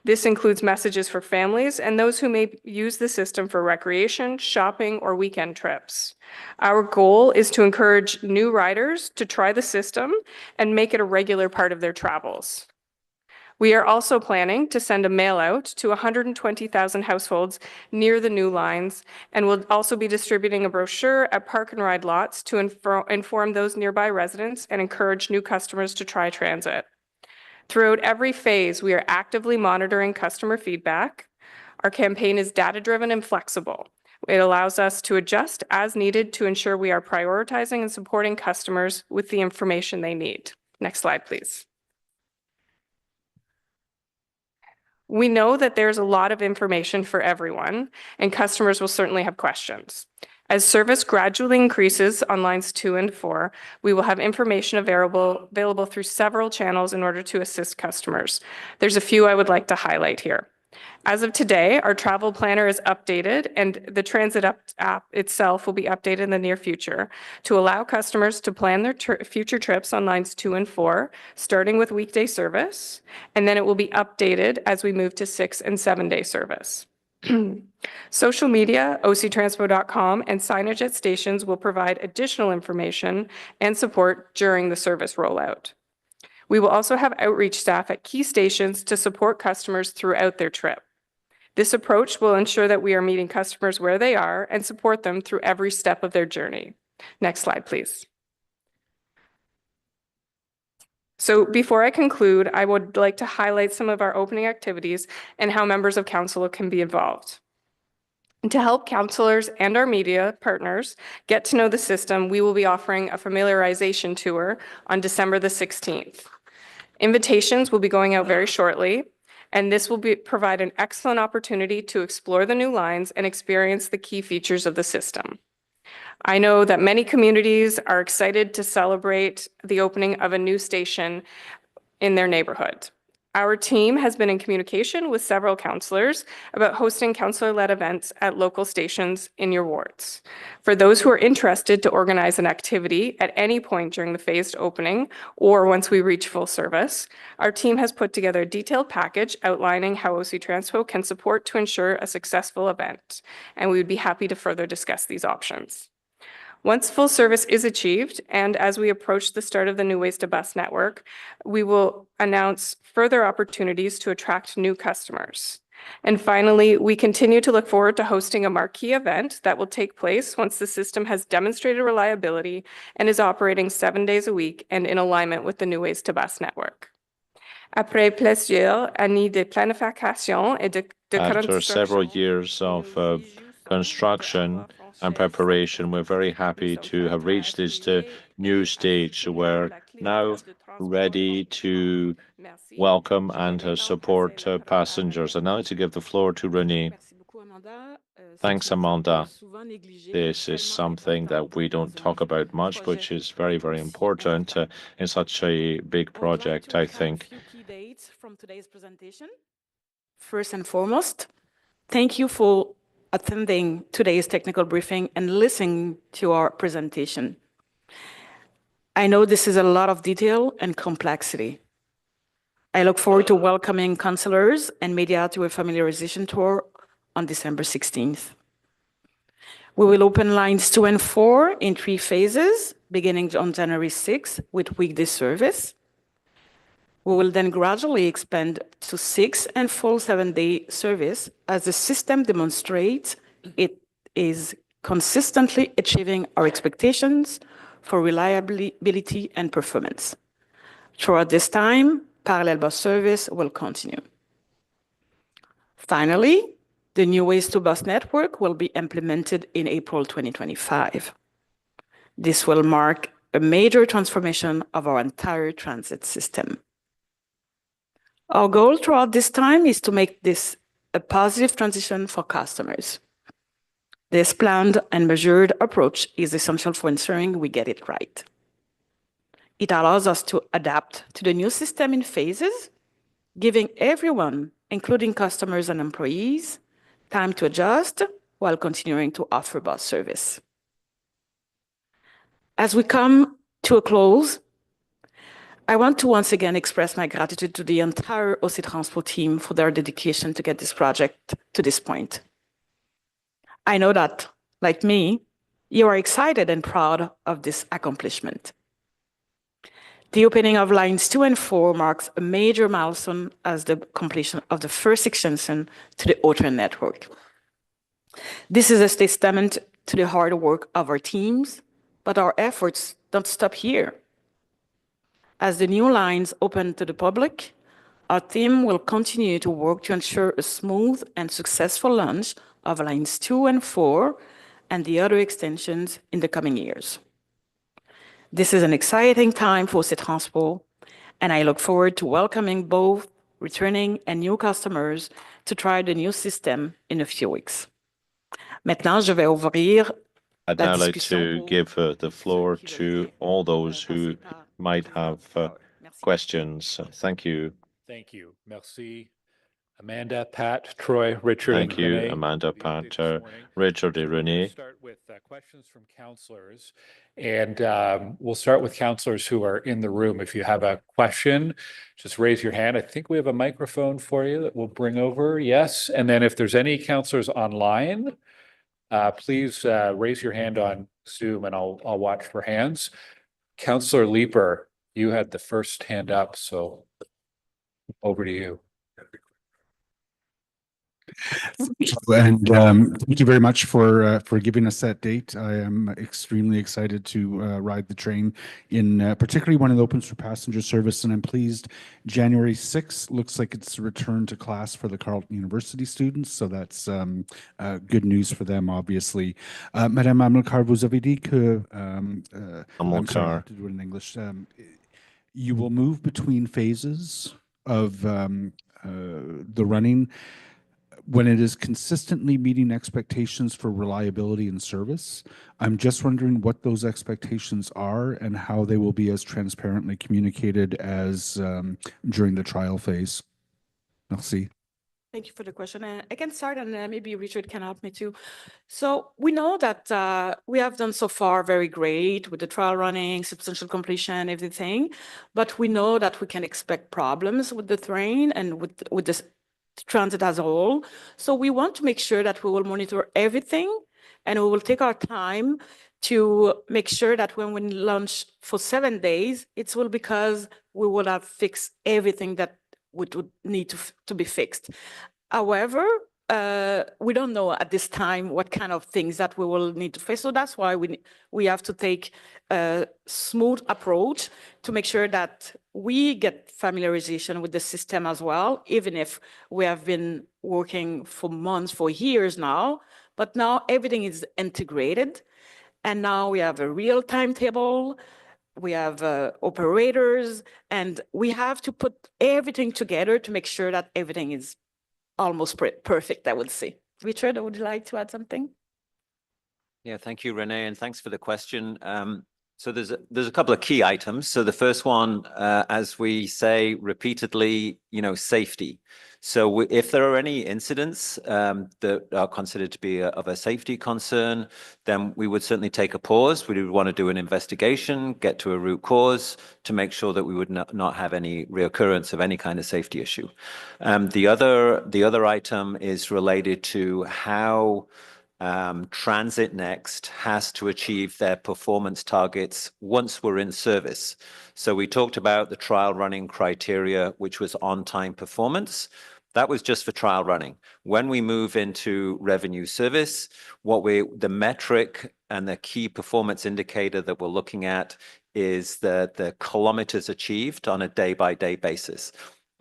S8: This includes messages for families and those who may use the system for recreation, shopping, or weekend trips. Our goal is to encourage new riders to try the system and make it a regular part of their travels. We are also planning to send a mail out to 120,000 households near the new lines, and will also be distributing a brochure at park and ride lots to inform those nearby residents and encourage new customers to try transit. Throughout every phase, we are actively monitoring customer feedback. Our campaign is data-driven and flexible. It allows us to adjust as needed to ensure we are prioritizing and supporting customers with the information they need. Next slide, please. We know that there's a lot of information for everyone, and customers will certainly have questions. As service gradually increases on lines 2 and 4, we will have information available through several channels in order to assist customers. There's a few I would like to highlight here. As of today, our travel planner is updated, and the Transit app itself will be updated in the near future to allow customers to plan their future trips on lines 2 and 4, starting with weekday service, and then it will be updated as we move to 6 and 7-day service. Social media, octranspo.com, and signage at stations will provide additional information and support during the service rollout. We will also have outreach staff at key stations to support customers throughout their trip. This approach will ensure that we are meeting customers where they are and support them through every step of their journey. Next slide, please. So before I conclude, I would like to highlight some of our opening activities and how members of council can be involved. And to help councillors and our media partners get to know the system, we will be offering a familiarization tour on December the 16th. Invitations will be going out very shortly, and this will provide an excellent opportunity to explore the new lines and experience the key features of the system. I know that many communities are excited to celebrate the opening of a new station in their neighborhood. Our team has been in communication with several councillors about hosting councillor-led events at local stations in your wards. For those who are interested to organize an activity at any point during the phased opening or once we reach full service, our team has put together a detailed package outlining how OC Transpo can support to ensure a successful event, and we would be happy to further discuss these options. Once full service is achieved, and as we approach the start of the New Ways to Bus network, we will announce further opportunities to attract new customers. And finally, we continue to look forward to hosting a marquee event that will take place once the system has demonstrated reliability and is operating 7 days a week and in alignment with the New Ways to Bus network. Après plusieurs années de planification et de
S7: After several years of construction and preparation, we're very happy to have reached this new stage. We're now ready to welcome and support passengers. And now to give the floor to Renee. Thanks, Amanda. This is something that we don't talk about much, which is very, very important in such a big project, I think.
S3: From today's presentation. First and foremost, thank you for attending today's technical briefing and listening to our presentation. I know this is a lot of detail and complexity. I look forward to welcoming councillors and media to a familiarization tour on December 16th. We will open lines 2 and 4 in 3 phases, beginning on January 6th with weekday service. We will then gradually expand to 6 and full 7-day service as the system demonstrates it is consistently achieving our expectations for reliability and performance. Throughout this time, parallel bus service will continue. Finally, the new ways-to-bus network will be implemented in April 2025. This will mark a major transformation of our entire transit system. Our goal throughout this time is to make this a positive transition for customers. This planned and measured approach is essential for ensuring we get it right. It allows us to adapt to the new system in phases, giving everyone, including customers and employees, time to adjust while continuing to offer bus service. As we come to a close, I want to once again express my gratitude to the entire OC TRANSPO team for their dedication to get this project to this point. I know that, like me, you are excited and proud of this accomplishment. The opening of lines 2 and 4 marks a major milestone as the completion of the first extension to the O-Train network. This is a testament to the hard work of our teams, but our efforts don't stop here. As the new lines open to the public, our team will continue to work to ensure a smooth and successful launch of lines 2 and 4 and the other extensions in the coming years. This is an exciting time for OC TRANSPO, and I look forward to welcoming both returning and new customers to try the new system in a few weeks. Maintenant, je vais ouvrir
S7: I'd now like to give the floor to all those who might have questions. Thank you.
S1: Thank you. Merci. Amanda, Pat, Troy, Richard,
S7: Thank
S1: and
S7: you,
S1: Renee.
S7: Amanda,
S1: Being here
S7: Pat,
S1: this morning.
S7: Richard, and
S1: We're going to
S7: Renee.
S1: start with questions from councillors, and we'll start with councillors who are in the room. If you have a question, just raise your hand. I think we have a microphone for you that we'll bring over. Yes, and then if there's any councillors online, please raise your hand on Zoom, and I'll watch for hands. Councillor Leeper, you had the first hand up, so over to you.
S9: And thank you very much for giving us that date. I am extremely excited to ride the train in particularly when it opens for passenger service, and I'm pleased January 6th looks like it's a return to class for the Carleton University students, so that's good news for them, obviously. Madame Amilcar, vous avez dit que I'm sorry, I have to do it in English. You will move between phases of the running when it is consistently meeting expectations for reliability and service. I'm just wondering what those expectations are and how they will be as transparently communicated as during the trial phase. Merci.
S3: Thank you for the question. I can start, and maybe Richard can help me too. So we know that we have done so far very great with the trial running, substantial completion, everything, but we know that we can expect problems with the train and with the transit as a whole. So we want to make sure that we will monitor everything, and we will take our time to make sure that when we launch for 7 days, it will because we will have fixed everything that would need to be fixed. However, we don't know at this time what kind of things that we will need to face. So that's why we have to take a smooth approach to make sure that we get familiarization with the system as well, even if we have been working for months, for years now. But now everything is integrated, and now we have a real timetable. We have operators, and we have to put everything together to make sure that everything is almost perfect, I would say. Richard, would you like to add something?
S4: Yeah, thank you, Renee, and thanks for the question. So there's a couple of key items. So the first one, as we say repeatedly, safety. So if there are any incidents that are considered to be of a safety concern, then we would certainly take a pause. We would want to do an investigation, get to a root cause to make sure that we would not have any reoccurrence of any kind of safety issue. The other item is related to how Transit Next has to achieve their performance targets once we're in service. So we talked about the trial running criteria, which was on-time performance. That was just for trial running. When we move into revenue service, the metric and the key performance indicator that we're looking at is the kilometers achieved on a day-by-day basis.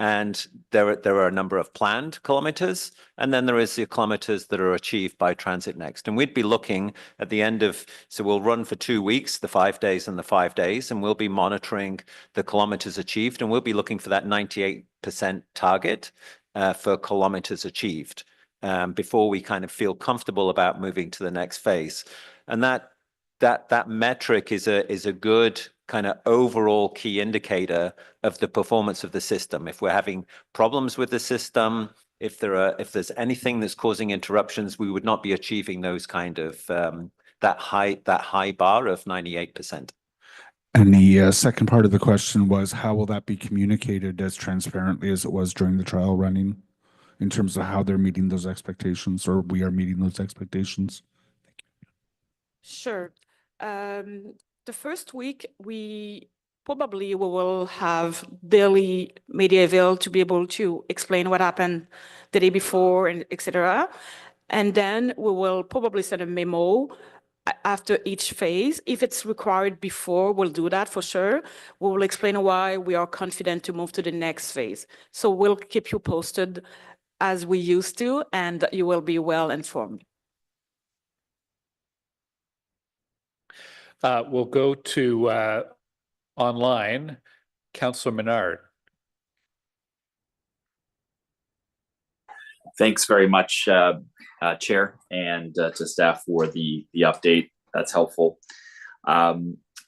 S4: And there are a number of planned kilometers, and then there is the kilometers that are achieved by Transit Next. And we'd be looking at the end of, so we'll run for 2 weeks, the 5 days and the 5 days, and we'll be monitoring the kilometers achieved, and we'll be looking for that 98% target for kilometers achieved before we kind of feel comfortable about moving to the next phase. And that metric is a good kind of overall key indicator of the performance of the system. If we're having problems with the system, if there's anything that's causing interruptions, we would not be achieving those kind of that high bar of 98%.
S9: And the second part of the question was, how will that be communicated as transparently as it was during the trial running in terms of how they're meeting those expectations, or we are meeting those expectations?
S3: Sure. The first week, we will have daily media avail to be able to explain what happened the day before, and etc. And then we will probably send a memo after each phase. If it's required before, we'll do that for sure. We will explain why we are confident to move to the next phase. So we'll keep you posted as we used to, and you will be well informed.
S1: We'll go to online. Councillor Menard.
S10: Thanks very much, Chair, and to staff for the update. That's helpful. I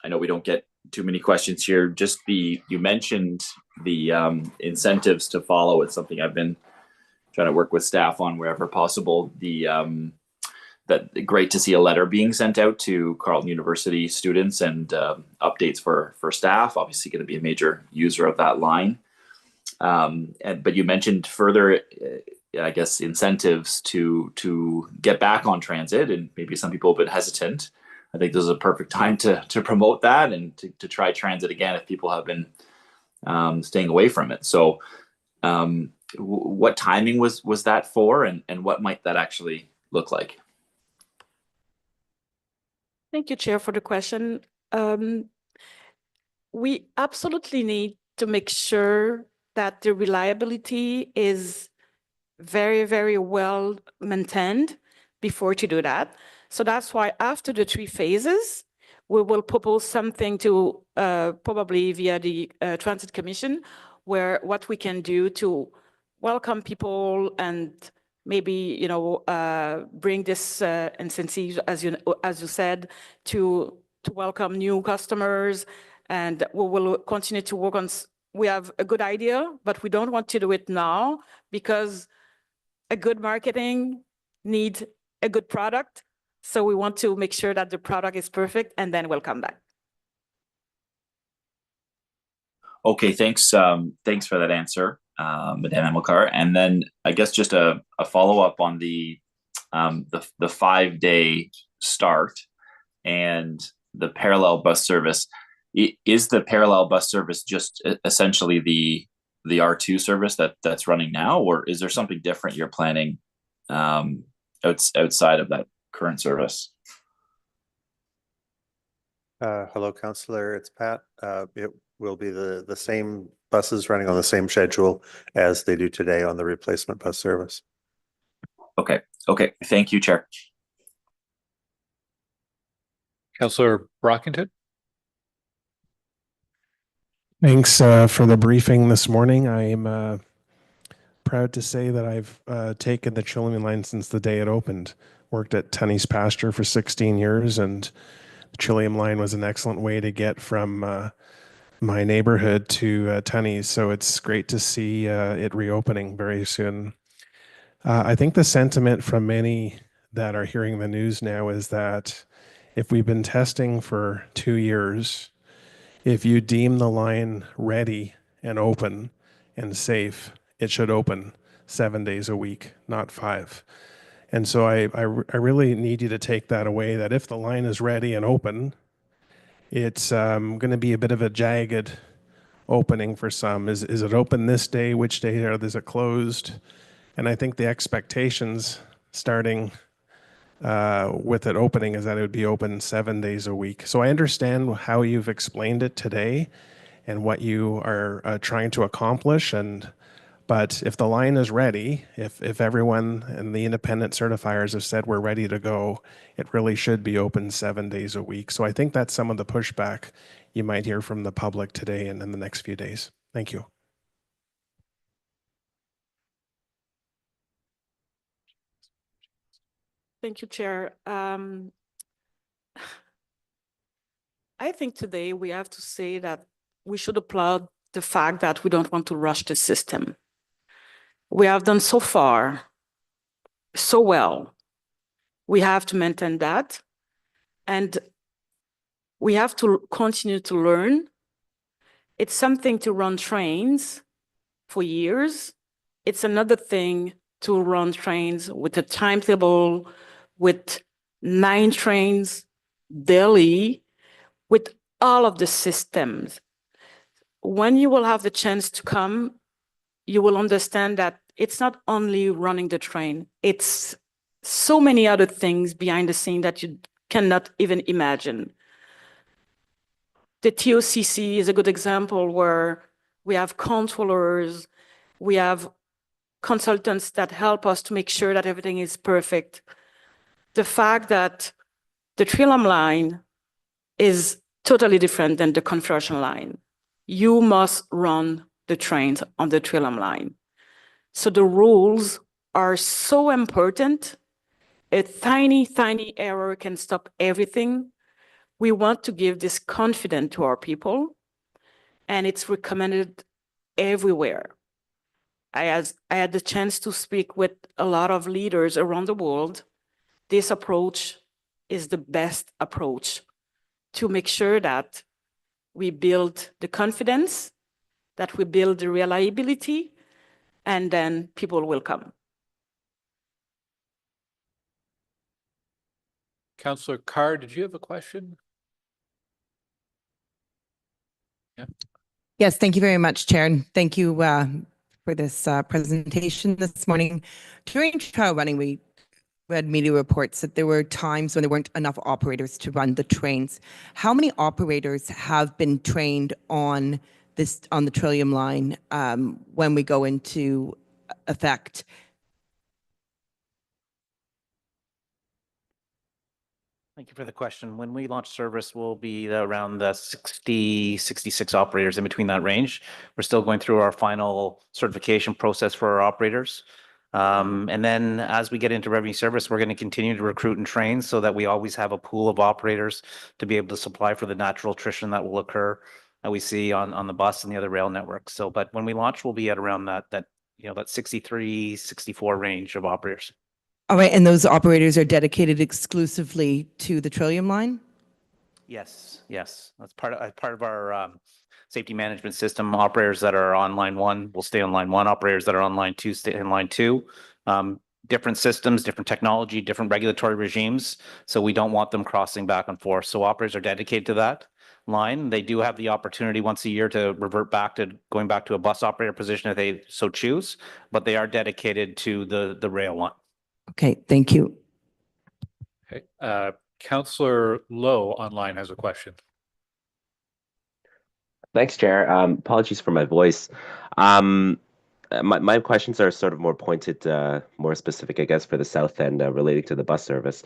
S10: know we don't get too many questions here. Just you mentioned the incentives to follow. It's something I've been trying to work with staff on wherever possible. Great to see a letter being sent out to Carleton University students and updates for staff. Obviously, going to be a major user of that line. But you mentioned further, I guess, incentives to get back on transit, and maybe some people have been hesitant. I think this is a perfect time to promote that and to try transit again if people have been staying away from it. So, what timing was that for, and what might that actually look like?
S3: Thank you, Chair, for the question. We absolutely need to make sure that the reliability is very, very well maintained before to do that. So that's why after the 3 phases, we will propose something to probably via the Transit Commission, where what we can do to welcome people and maybe, bring this incentive, as you said, to welcome new customers. And we will continue to work on, we have a good idea, but we don't want to do it now because a good marketing needs a good product. So we want to make sure that the product is perfect, and then we'll come back.
S10: Okay, thanks. Thanks for that answer, Madame Amilcar. And then I guess just a follow-up on the 5-day start and the parallel bus service. Is the parallel bus service just essentially the R2 service that's running now, or is there something different you're planning outside of that current service?
S6: Hello, Councillor. It's Pat. It will be the same buses running on the same schedule as they do today on the replacement bus service.
S10: Okay. Thank you, Chair.
S1: Councillor Brockington.
S11: Thanks for the briefing this morning. I am proud to say that I've taken the Trillium line since the day it opened. Worked at Tunney's Pasture for 16 years, and the Trillium line was an excellent way to get from my neighborhood to Tunney's. So it's great to see it reopening very soon. I think the sentiment from many that are hearing the news now is that if we've been testing for 2 years, if you deem the line ready and open and safe, it should open 7 days a week, not 5. And so I really need you to take that away, that if the line is ready and open, it's going to be a bit of a jagged opening for some. Is it open this day? Which day is it closed? And I think the expectations starting with it opening is that it would be open 7 days a week. So I understand how you've explained it today and what you are trying to accomplish. But if the line is ready, if everyone and the independent certifiers have said we're ready to go, it really should be open 7 days a week. So I think that's some of the pushback you might hear from the public today and in the next few days. Thank you.
S3: Thank you, Chair. I think today we have to say that we should applaud the fact that we don't want to rush the system. We have done so far so well. We have to maintain that. And we have to continue to learn. It's something to run trains for years. It's another thing to run trains with a timetable, with 9 trains daily, with all of the systems. When you will have the chance to come, you will understand that it's not only running the train, it's so many other things behind the scene that you cannot even imagine. The TOCC is a good example where we have controllers, we have consultants that help us to make sure that everything is perfect. The fact that the Trillium line is totally different than the conversion line. You must run the trains on the Trillium line. So the rules are so important. A tiny, tiny error can stop everything. We want to give this confidence to our people, and it's recommended everywhere. I had the chance to speak with a lot of leaders around the world. This approach is the best approach to make sure that we build the confidence, that we build the reliability, and then people will come.
S1: Councillor Carr, did you have a question? Yeah.
S12: Yes, thank you very much, Chair. And thank you for this presentation this morning. During trial running, we read media reports that there were times when there weren't enough operators to run the trains. How many operators have been trained on the Trillium line when we go into effect?
S5: Thank you for the question. When we launch service, we'll be around the 60, 66 operators in between that range. We're still going through our final certification process for our operators. And then as we get into revenue service, we're going to continue to recruit and train so that we always have a pool of operators to be able to supply for the natural attrition that will occur that we see on the bus and the other rail networks. So, but when we launch, we'll be at around that 63, 64 range of operators.
S12: All right, and those operators are dedicated exclusively to the Trillium line?
S5: Yes, yes. That's part of our safety management system. Operators that are on line 1 will stay on line 1. Operators that are on line 2 stay in line 2. Different systems, different technology, different regulatory regimes. So we don't want them crossing back and forth. So operators are dedicated to that line. They do have the opportunity once a year to revert back to going back to a bus operator position if they so choose, but they are dedicated to the rail one.
S12: Okay, thank you.
S1: Okay. Councillor Lowe online has a question.
S13: Thanks, Chair. Apologies for my voice. My questions are sort of more pointed, more specific, I guess, for the south end relating to the bus service.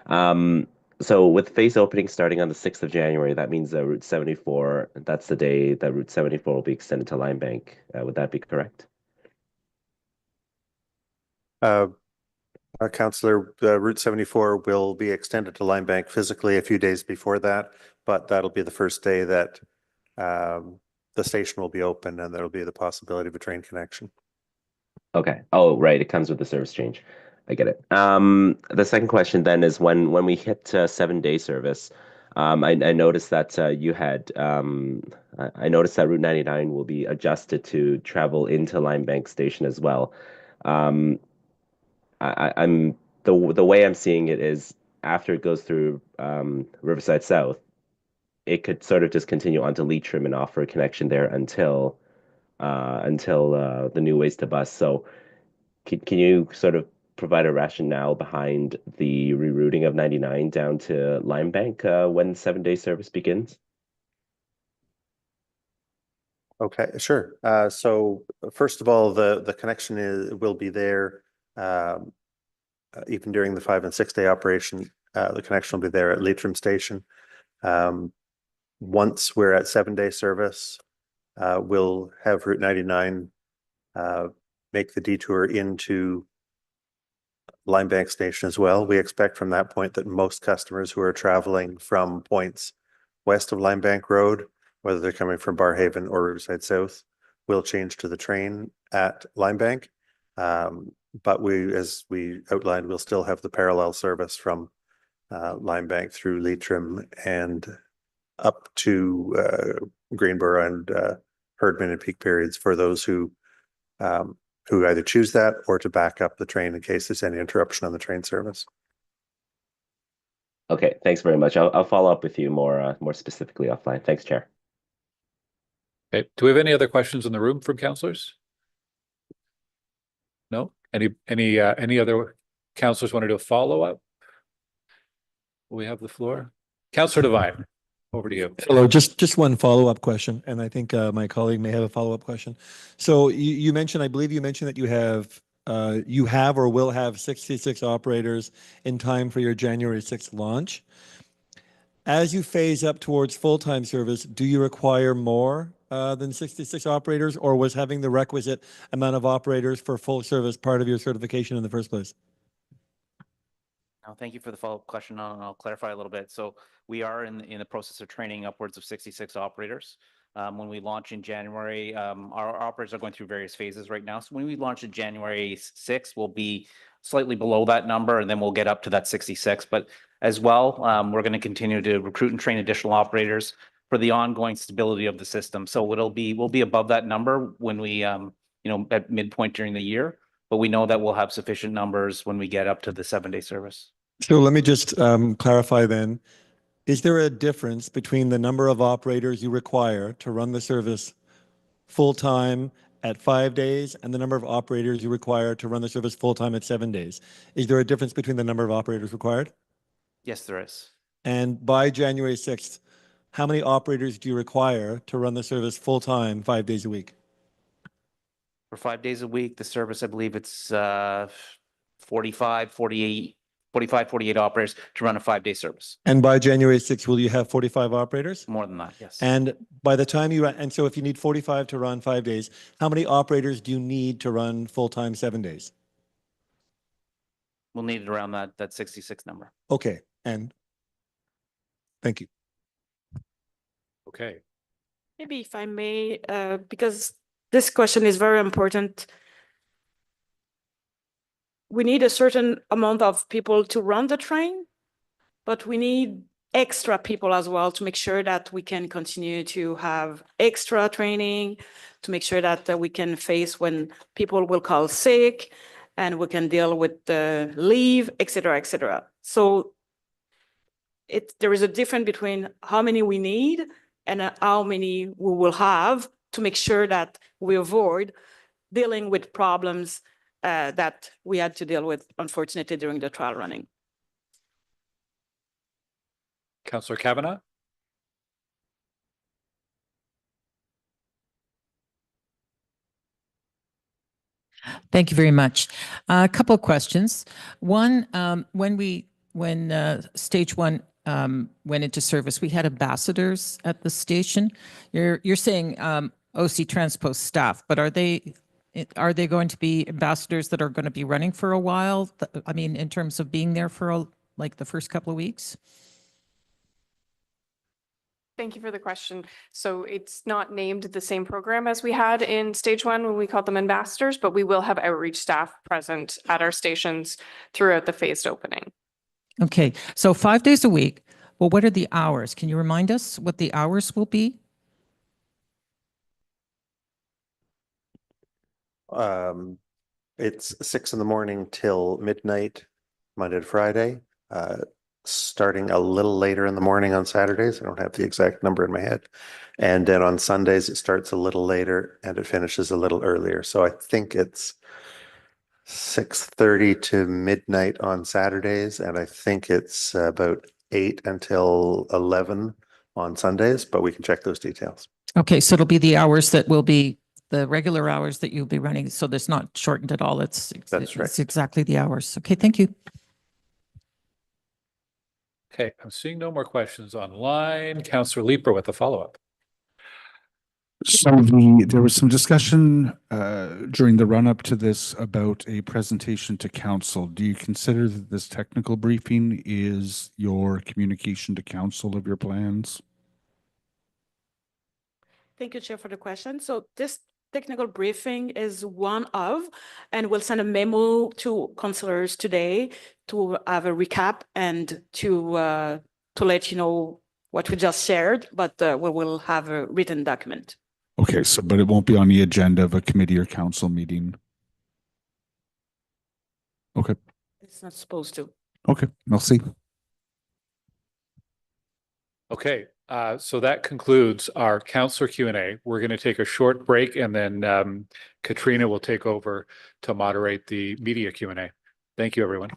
S13: So with phase opening starting on the 6th of January, that means Route 74, that's the day that Route 74 will be extended to Limebank. Would that be correct?
S6: Councillor, Route 74 will be extended to Limebank physically a few days before that, but that'll be the first day that the station will be open and there'll be the possibility of a train connection.
S13: Okay. Oh, right. It comes with the service change. I get it. The second question then is when we hit 7-day service, I noticed that you had I noticed that Route 99 will be adjusted to travel into Limebank Station as well. I'm the way I'm seeing it is after it goes through Riverside South, it could sort of just continue on to Leitrim and offer a connection there until the new ways to bus. So can you sort of provide a rationale behind the rerouting of 99 down to Limebank when 7-day service begins?
S6: Okay, sure. So first of all, the connection will be there even during the 5 and 6 day operation. The connection will be there at Leitrim Station. Once we're at 7-day service, we'll have Route 99 make the detour into Limebank Station as well. We expect from that point that most customers who are traveling from points west of Limebank Road, whether they're coming from Barrhaven or Riverside South, will change to the train at Limebank. But as we outlined, we'll still have the parallel service from Limebank through Leitrim and up to Greenboro and Herdman and peak periods for those who either choose that or to back up the train in case there's any interruption on the train service.
S13: Okay, thanks very much. I'll follow up with you more specifically offline. Thanks, Chair.
S1: Okay. Do we have any other questions in the room from councillors? No? Any other councillors want to do a follow-up? We have the floor. Councillor Devine, over to you.
S14: Hello, just one follow-up question, and I think my colleague may have a follow-up question. So you mentioned, I believe you mentioned that you have or will have 66 operators in time for your January 6th launch. As you phase up towards full-time service, do you require more than 66 operators, or was having the requisite amount of operators for full service part of your certification in the first place?
S5: No, thank you for the follow-up question. I'll clarify a little bit. So we are in the process of training upwards of 66 operators. When we launch in January, our operators are going through various phases right now. So when we launch in January 6th, we'll be slightly below that number, and then we'll get up to that 66. But as well, we're going to continue to recruit and train additional operators for the ongoing stability of the system. So we'll be above that number when we, at midpoint during the year. But we know that we'll have sufficient numbers when we get up to the 7-day service.
S14: So let me just clarify then. Is there a difference between the number of operators you require to run the service full-time at 5 days and the number of operators you require to run the service full-time at 7 days? Is there a difference between the number of operators required?
S5: Yes, there is.
S14: And by January 6th, how many operators do you require to run the service full-time 5 days a week?
S5: For 5 days a week, the service, I believe it's 48 operators to run a 5-day service.
S14: And by January 6th, will you have 45 operators?
S5: More than that, yes.
S14: And by the time and so if you need 45 to run 5 days, how many operators do you need to run full-time 7 days?
S5: We'll need it around that 66 number.
S14: Okay, and thank you.
S1: Okay.
S3: Maybe if I may, because this question is very important. We need a certain amount of people to run the train, but we need extra people as well to make sure that we can continue to have extra training, to make sure that we can face when people will call sick and we can deal with the leave, et cetera, et cetera. So there is a difference between how many we need and how many we will have to make sure that we avoid dealing with problems that we had to deal with, unfortunately, during the trial running.
S1: Councillor Kavanagh?
S15: Thank you very much. A couple of questions. One, when stage one went into service, we had ambassadors at the station. You're saying OC TRANSPO staff, but are they going to be ambassadors that are going to be running for a while? I mean, in terms of being there for like the first couple of weeks?
S8: Thank you for the question. So it's not named the same program as we had in stage one when we called them ambassadors, but we will have outreach staff present at our stations throughout the phased opening.
S15: Okay, so 5 days a week. Well, what are the hours? Can you remind us what the hours will be?
S6: It's 6 in the morning till midnight, Monday to Friday. starting a little later in the morning on Saturdays. I don't have the exact number in my head. And then on Sundays, it starts a little later and it finishes a little earlier. So I think it's 6:30 to midnight on Saturdays, and I think it's about 8 until 11 on Sundays, but we can check those details.
S15: Okay, so it'll be the hours that will be the regular hours that you'll be running. So there's not shortened at all.
S6: That's right.
S15: It's exactly the hours. Okay, thank you.
S1: Okay, I'm seeing no more questions online. Councillor Leeper with a follow-up.
S9: So there was some discussion during the run-up to this about a presentation to council. Do you consider that this technical briefing is your communication to council of your plans?
S3: Thank you, Chair, for the question. So this technical briefing is one of, and we'll send a memo to councillors today to have a recap and to let you know what we just shared, but we will have a written document.
S9: Okay, so but it won't be on the agenda of a committee or council meeting. Okay.
S3: It's not supposed to.
S9: Okay, merci.
S1: Okay, so that concludes our councillor Q&A. We're going to take a short break and then Katrina will take over to moderate the media Q&A. Thank you, everyone.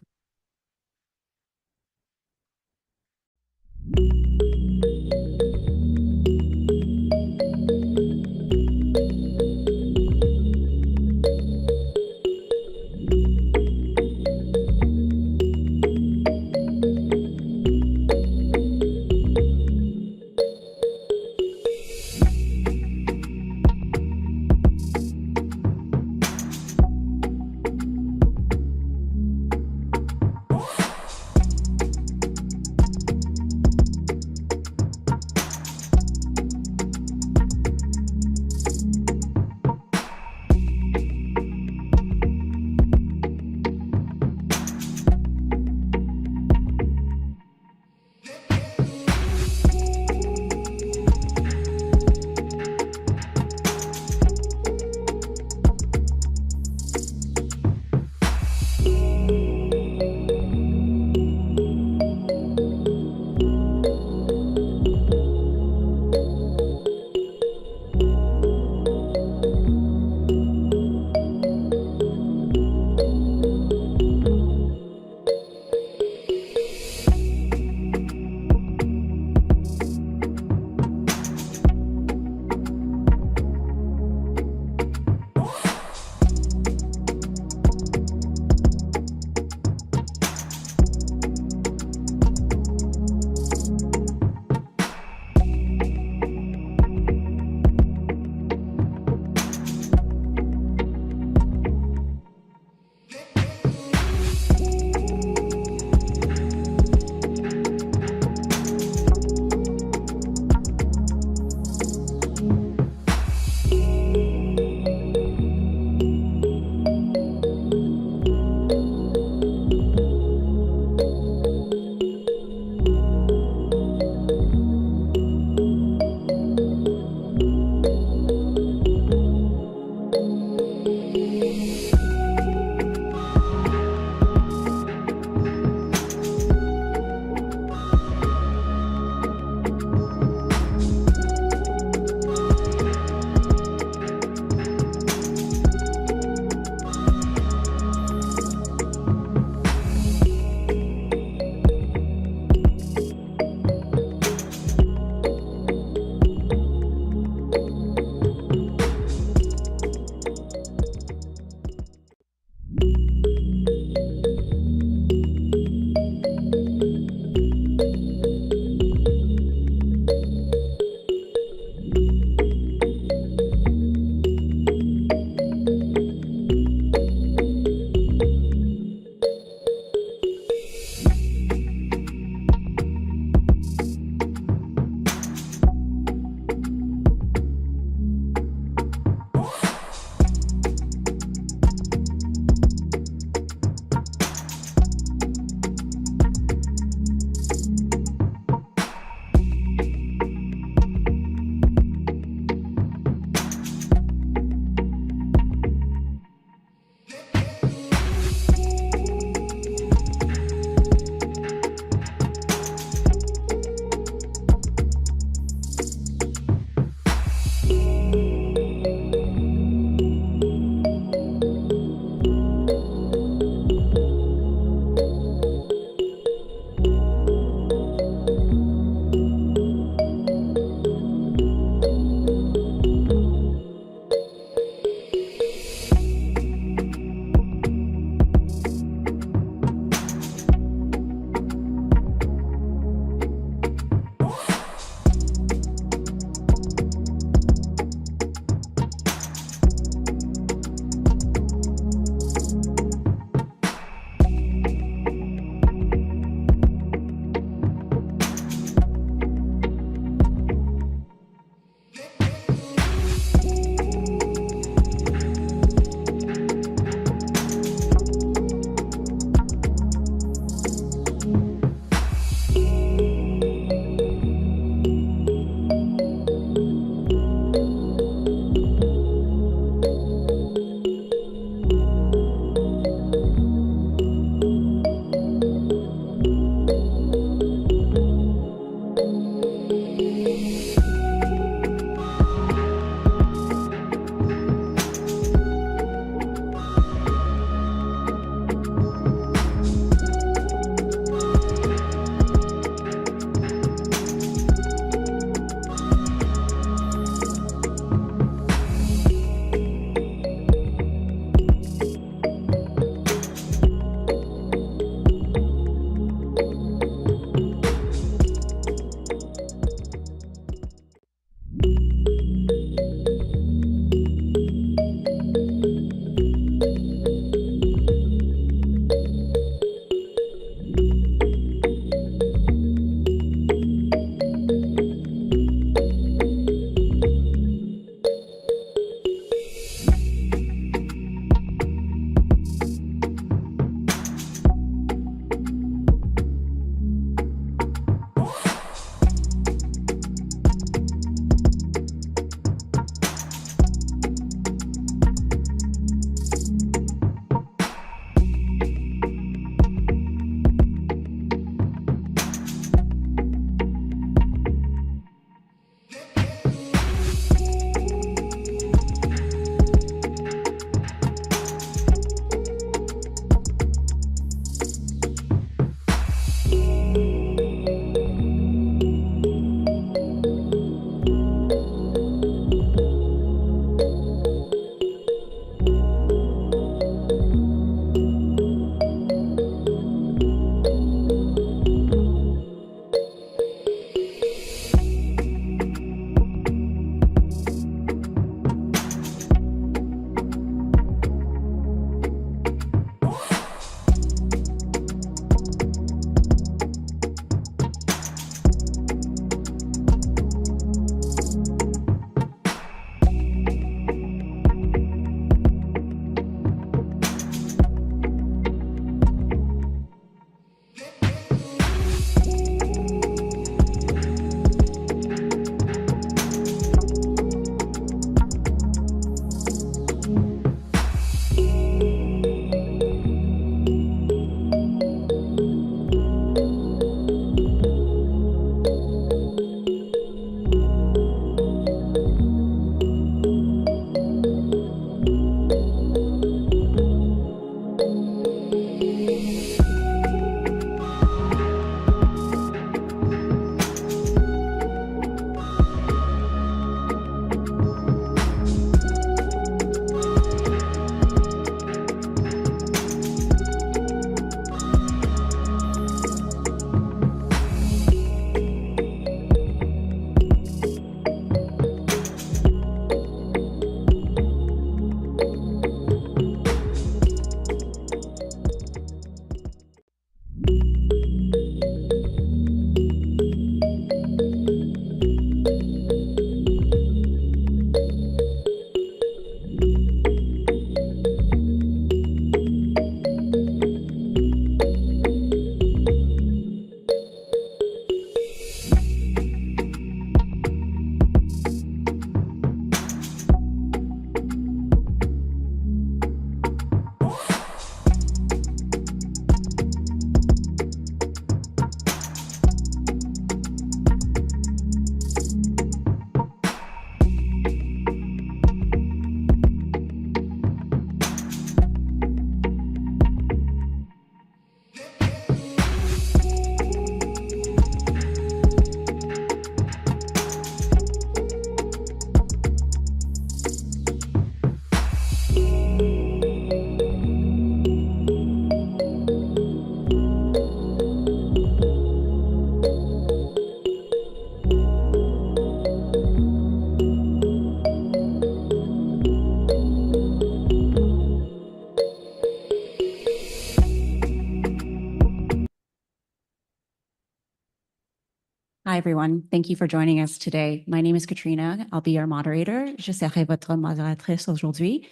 S16: Hi, everyone. Thank you for joining us today. My name is Katrina. I'll be your moderator. Je serai votre modératrice aujourd'hui.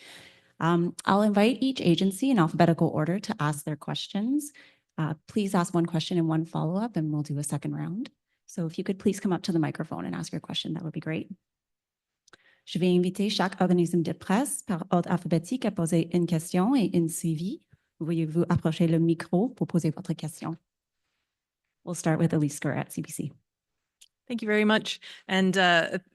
S16: I'll invite each agency in alphabetical order to ask their questions. Please ask one question and one follow-up, and we'll do a second round. So if you could please come up to the microphone and ask your question, that would be great. Je vais inviter chaque organisme de presse par ordre alphabétique à poser une question et une suivie. Veuillez-vous approcher le micro pour poser votre question? We'll start with Elise Sker at CBC.
S17: Thank you very much. And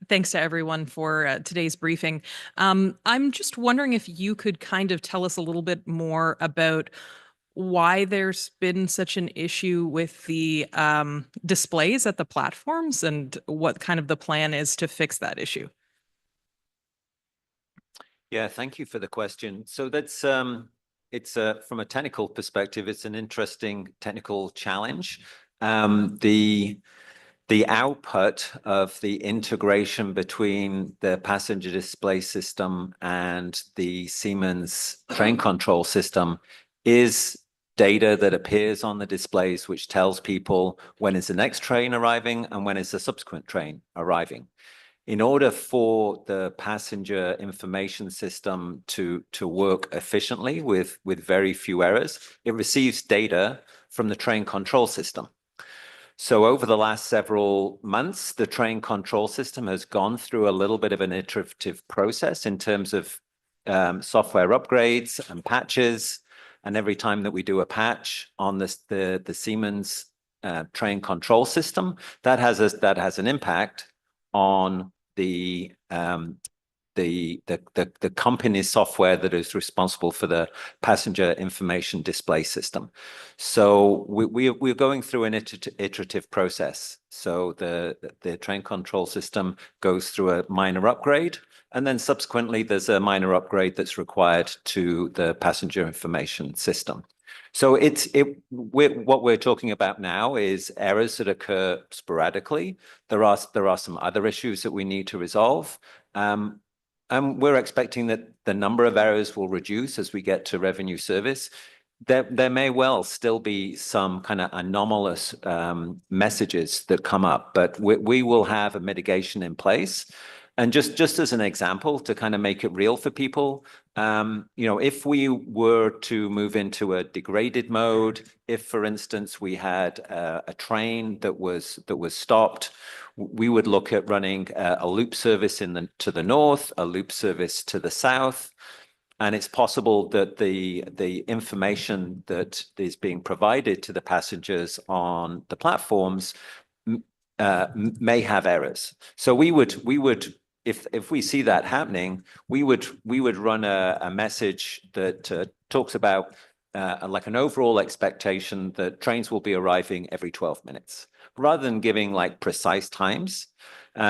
S17: thanks to everyone for today's briefing. I'm just wondering if you could kind of tell us a little bit more about why there's been such an issue with the displays at the platforms and what kind of the plan is to fix that issue.
S4: Yeah, thank you for the question. So that's it's from a technical perspective, it's an interesting technical challenge. The output of the integration between the passenger display system and the Siemens train control system is data that appears on the displays, which tells people when is the next train arriving and when is the subsequent train arriving. In order for the passenger information system to work efficiently with very few errors, it receives data from the train control system. So over the last several months, the train control system has gone through a little bit of an iterative process in terms of software upgrades and patches. And every time that we do a patch on the Siemens train control system, that has an impact on the company's software that is responsible for the passenger information display system. So we're going through an iterative process. So the train control system goes through a minor upgrade, and then subsequently there's a minor upgrade that's required to the passenger information system. So what we're talking about now is errors that occur sporadically. There are some other issues that we need to resolve. And we're expecting that the number of errors will reduce as we get to revenue service. There may well still be some kind of anomalous messages that come up, but we will have a mitigation in place. And just as an example, to kind of make it real for people, if we were to move into a degraded mode, if, for instance, we had a train that was stopped, we would look at running a loop service to the north, a loop service to the south. And it's possible that the information that is being provided to the passengers on the platforms may have errors. So we would if we see that happening, we would run a message that talks about like an overall expectation that trains will be arriving every 12 minutes, rather than giving like precise times.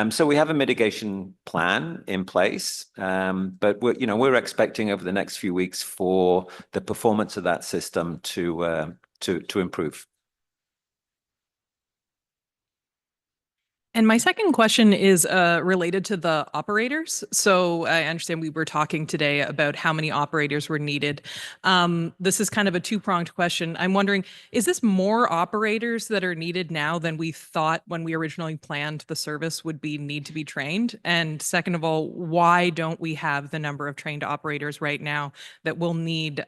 S4: So we have a mitigation plan in place, but we're expecting over the next few weeks for the performance of that system to improve.
S17: And my second question is related to the operators. So I understand we were talking today about how many operators were needed. This is kind of a two-pronged question. I'm wondering, is this more operators that are needed now than we thought when we originally planned the service would need to be trained? And second of all, why don't we have the number of trained operators right now that we'll need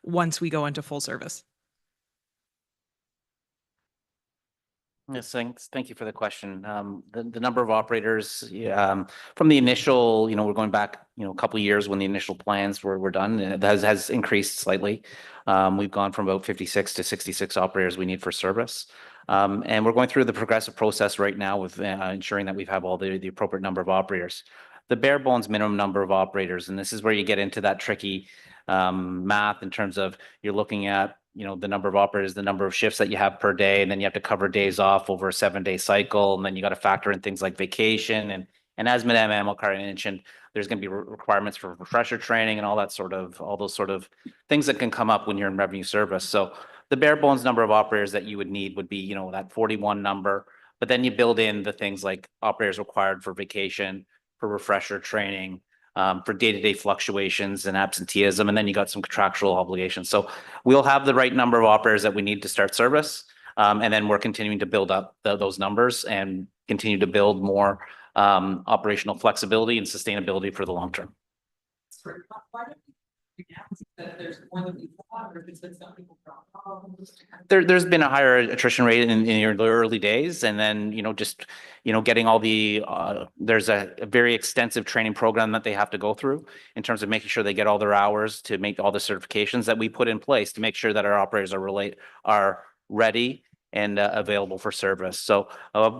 S17: once we go into full service?
S5: Yes, thanks. Thank you for the question. The number of operators from the initial, we're going back, a couple of years when the initial plans were done, and it has increased slightly. We've gone from about 56 to 66 operators we need for service. And we're going through the progressive process right now with ensuring that we have all the appropriate number of operators. The bare bones minimum number of operators, and this is where you get into that tricky math in terms of you're looking at the number of operators, the number of shifts that you have per day, and then you have to cover days off over a 7-day cycle, and then you got to factor in things like vacation and as Madame Amilcar mentioned, there's going to be requirements for refresher training and all those sort of things that can come up when you're in revenue service. So the bare bones number of operators that you would need would be that 41 number, but then you build in the things like operators required for vacation, for refresher training, for day-to-day fluctuations and absenteeism, and then you got some contractual obligations. So we'll have the right number of operators that we need to start service. And then we're continuing to build up those numbers and continue to build more operational flexibility and sustainability for the long term. There's been a higher attrition rate in the early days, and then getting all the there's a very extensive training program that they have to go through in terms of making sure they get all their hours to make all the certifications that we put in place to make sure that our operators are ready and available for service. So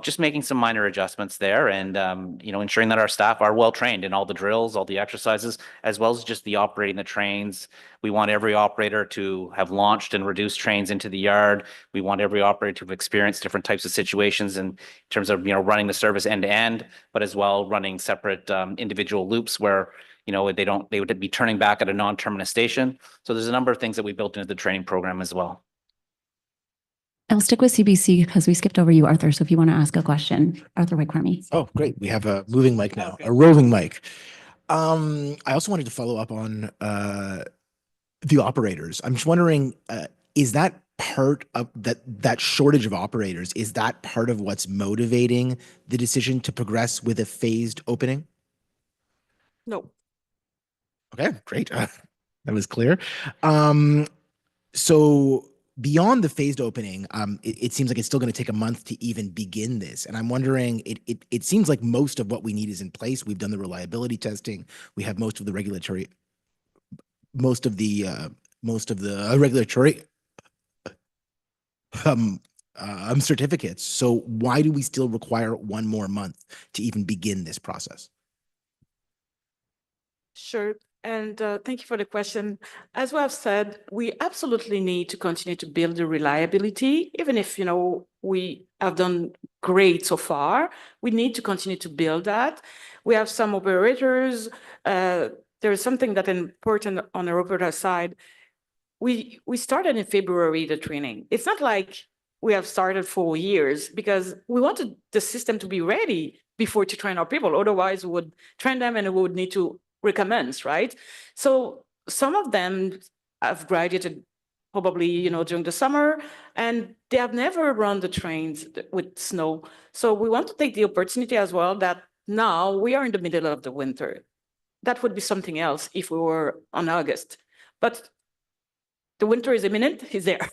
S5: just making some minor adjustments there, and ensuring that our staff are well trained in all the drills, all the exercises, as well as just the operating the trains. We want every operator to have launched and reduced trains into the yard. We want every operator to have experienced different types of situations in terms of running the service end to end, but as well running separate individual loops where they would be turning back at a non-terminus station. So there's a number of things that we built into the training program as well.
S16: I'll stick with CBC because we skipped over you, Arthur. So if you want to ask a question, Arthur White-Cormy.
S18: Oh, great. We have a moving mic now, a roving mic. I also wanted to follow up on the operators. I'm just wondering, is that part of that shortage of operators, is that part of what's motivating the decision to progress with a phased opening?
S3: No.
S18: Okay, great. That was clear. So beyond the phased opening, it seems like it's still going to take a month to even begin this. And I'm wondering, it seems like most of what we need is in place. We've done the reliability testing. We have most of the regulatory certificates. So why do we still require one more month to even begin this process?
S3: Sure. And thank you for the question. As we have said, we absolutely need to continue to build the reliability, even if, we have done great so far. We need to continue to build that. We have some operators. There is something that is important on the operator side. We started in February, the training. It's not like we have started for years because we wanted the system to be ready before to train our people. Otherwise, we would train them and we would need to recommence, right? So some of them have graduated probably, during the summer, and they have never run the trains with snow. So we want to take the opportunity as well that now we are in the middle of the winter. That would be something else if we were on August. But the winter is imminent, is there.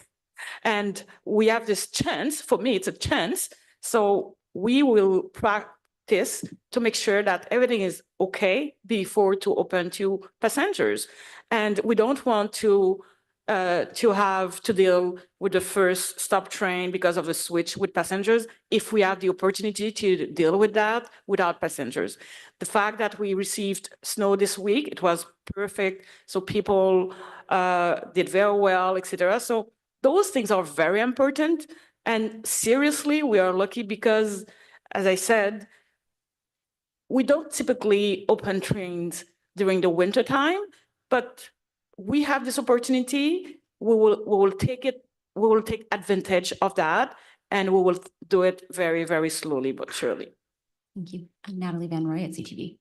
S3: And we have this chance, for me, it's a chance. So we will practice to make sure that everything is okay before to open to passengers. And we don't want to have to deal with the first stop train because of the switch with passengers if we have the opportunity to deal with that without passengers. The fact that we received snow this week, it was perfect. So people did very well, etc. So those things are very important. And seriously, we are lucky because, as I said, we don't typically open trains during the winter time, but we have this opportunity. We will take it. We will take advantage of that, and we will do it very, very slowly but surely.
S16: Thank you. I'm Natalie Van Roy at CTV.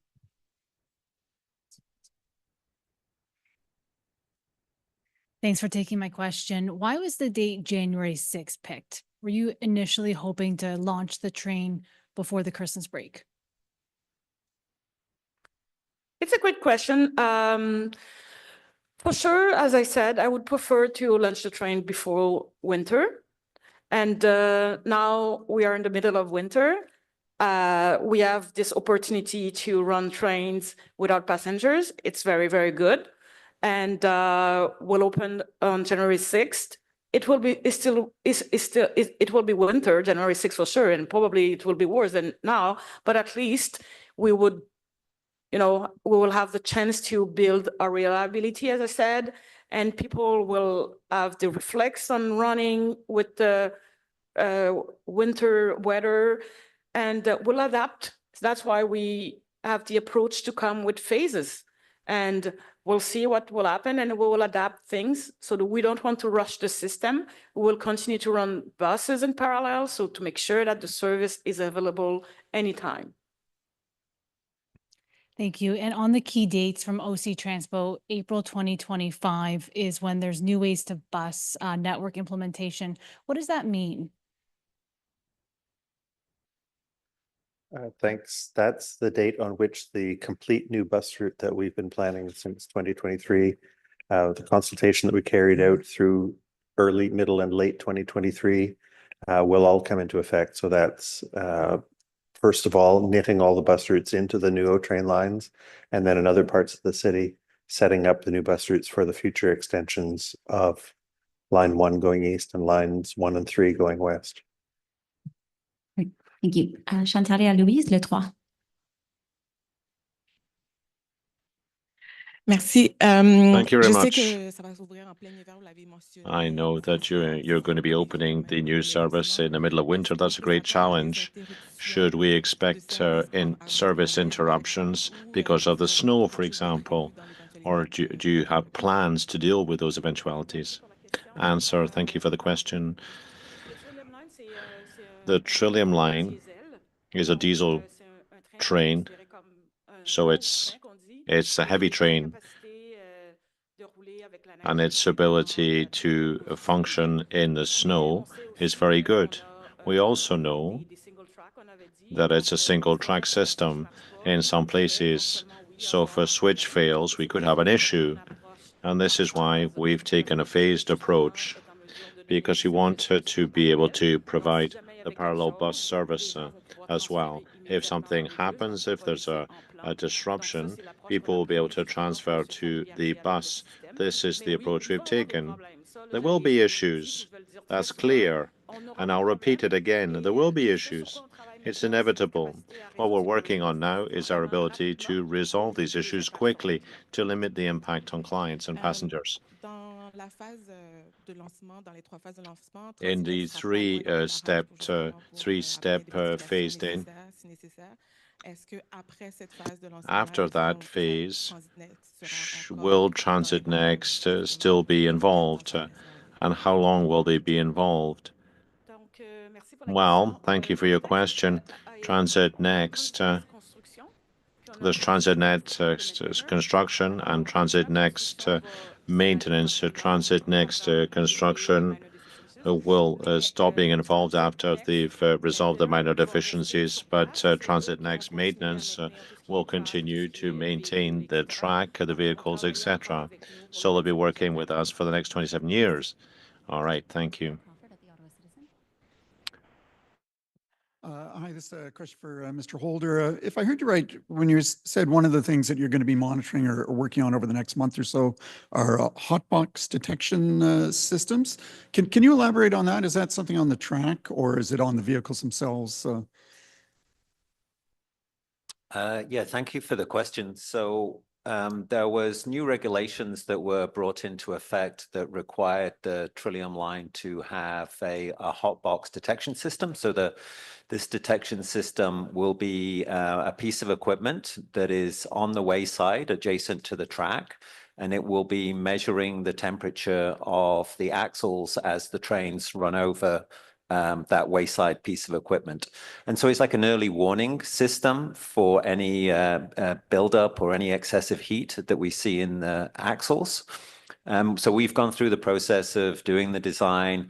S19: Thanks for taking my question. Why was the date January 6th picked? Were you initially hoping to launch the train before the Christmas break?
S3: It's a great question. For sure, as I said, I would prefer to launch the train before winter. And now we are in the middle of winter. We have this opportunity to run trains without passengers. It's very, very good. And we'll open on January 6th. It will be it will be winter, January 6th for sure, and probably it will be worse than now. But at least we would, we will have the chance to build a reliability, as I said, and people will have the reflex on running with the winter weather, and we'll adapt. That's why we have the approach to come with phases, and we'll see what will happen, and we will adapt things so that we don't want to rush the system. We will continue to run buses in parallel, so to make sure that the service is available anytime.
S19: Thank you. And on the key dates from OC Transpo, April 2025 is when there's new ways to bus network implementation. What does that mean?
S6: Thanks. That's the date on which the complete new bus route that we've been planning since 2023, the consultation that we carried out through early, middle, and late 2023 will all come into effect. So that's first of all, knitting all the bus routes into the new O train lines, and then in other parts of the city, setting up the new bus routes for the future extensions of line 1 going east and lines 1 and 3 going west.
S16: Thank you. Chantalia Louise, le 3.
S20: Merci.
S7: Thank you very
S20: Je sais
S7: much.
S20: que ça va s'ouvrir en plein hiver, vous l'avez mentionné.
S7: I know that you're going to be opening the new service in the middle of winter. That's a great challenge. Should we expect service interruptions because of the snow, for example, or do you have plans to deal with those eventualities? Answer, thank you for the question. The Trillium line is a diesel train, so it's a heavy train, and its ability to function in the snow is very good. We also know that it's a single track system in some places, so if a switch fails, we could have an issue. And this is why we've taken a phased approach, because we wanted to be able to provide the parallel bus service as well. If something happens, if there's a disruption, people will be able to transfer to the bus. This is the approach we've taken. There will be issues. That's clear. And I'll repeat it again. There will be issues. It's inevitable. What we're working on now is our ability to resolve these issues quickly to limit the impact on clients and passengers. In the three-step phased in, after that phase, will Transit Next still be involved? And how long will they be involved? Well, thank you for your question. Transit Next, there's Transit Next construction and Transit Next maintenance. Transit Next construction will stop being involved after they've resolved the minor deficiencies, but Transit Next maintenance will continue to maintain the track, the vehicles, etc. So they'll be working with us for the next 27 years. All right, thank you.
S21: Hi, this is a question for Mr. Holder. If I heard you right, when you said one of the things that you're going to be monitoring or working on over the next month or so are hotbox detection systems. Can you elaborate on that? Is that something on the track or is it on the vehicles themselves?
S4: Yeah, thank you for the question. So there was new regulations that were brought into effect that required the Trillium line to have a hotbox detection system. So this detection system will be a piece of equipment that is on the wayside adjacent to the track, and it will be measuring the temperature of the axles as the trains run over that wayside piece of equipment. And so it's like an early warning system for any buildup or any excessive heat that we see in the axles. So we've gone through the process of doing the design,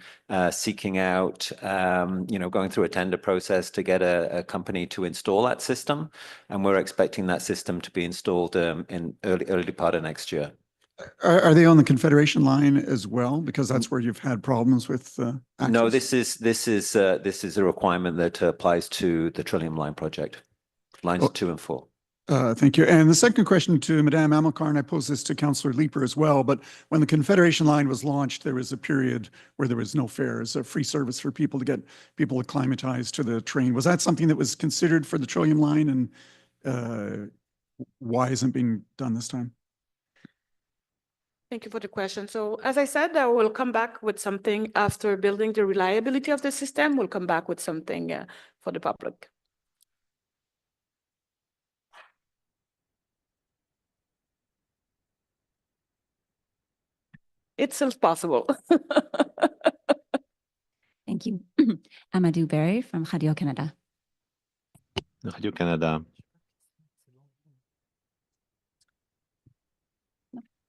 S4: seeking out, going through a tender process to get a company to install that system. And we're expecting that system to be installed in early part of next year.
S21: Are they on the Confederation line as well? Because that's where you've had problems with access?
S4: No, this is a requirement that applies to the Trillium line project, lines 2 and 4.
S21: Thank you. And the second question to Madame Amilcar, and I pose this to Councillor Leeper as well, but when the Confederation line was launched, there was a period where there was no fares, a free service for people to get people acclimatized to the train. Was that something that was considered for the Trillium line, and why isn't it being done this time?
S3: Thank you for the question. So as I said, I will come back with something after building the reliability of the system. We'll come back with something for the public. It's still possible.
S16: Thank you. Amadou Berry from Radio-Canada.
S7: Radio-Canada.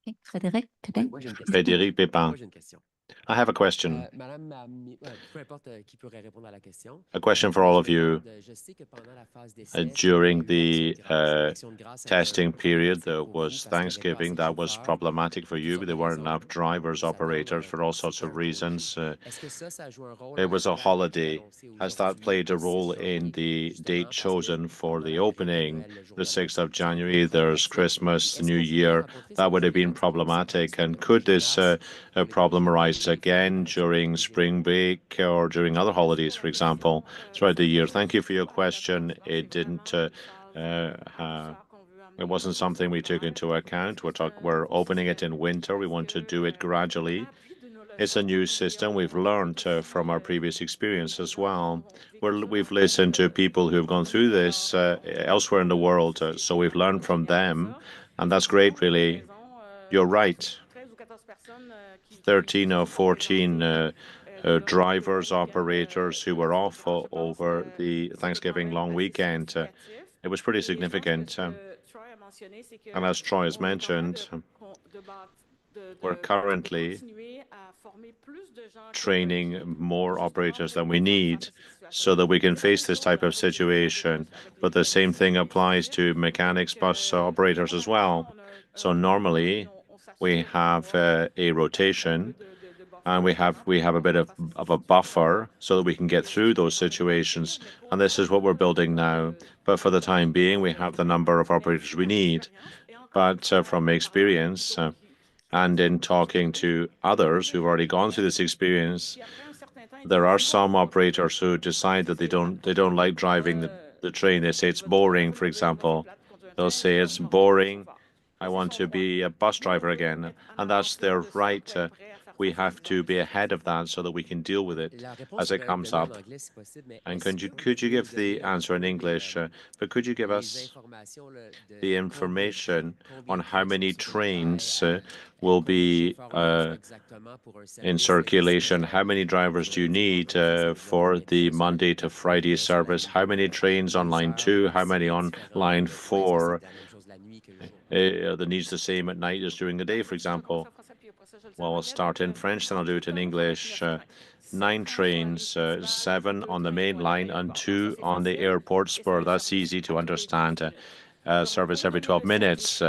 S16: Okay, Frédéric, today.
S7: Frédéric Pépin. I have a question. A question for all of you. During the testing period, there was Thanksgiving. That was problematic for you. There weren't enough drivers, operators for all sorts of reasons. It was a holiday. Has that played a role in the date chosen for the opening, the 6th of January? There's Christmas, the New Year. That would have been problematic. And could this problem arise again during spring break or during other holidays, for example, throughout the year? Thank you for your question. It didn't. It wasn't something we took into account. We're opening it in winter. We want to do it gradually. It's a new system. We've learned from our previous experience as well. We've listened to people who've gone through this elsewhere in the world, so we've learned from them, and that's great, really. You're right. 13 or 14 drivers, operators who were off over the Thanksgiving long weekend. It was pretty significant. And as Troy has mentioned, we're currently training more operators than we need so that we can face this type of situation. But the same thing applies to mechanics, bus operators as well. So normally we have a rotation, and we have a bit of a buffer so that we can get through those situations. And this is what we're building now. But for the time being, we have the number of operators we need. But from experience, and in talking to others who've already gone through this experience, there are some operators who decide that they don't like driving the train. They say it's boring, for example. They'll say it's boring. I want to be a bus driver again. And that's their right. We have to be ahead of that so that we can deal with it as it comes up. And could you give the answer in English? But could you give us the information on how many trains will be in circulation? How many drivers do you need for the Monday to Friday service? How many trains on line 2? How many on line 4? The needs the same at night as during the day, for example. Well, I'll start in French, then I'll do it in English. 9 trains, 7 on the main line and 2 on the airport spur. That's easy to understand. Service every 12 minutes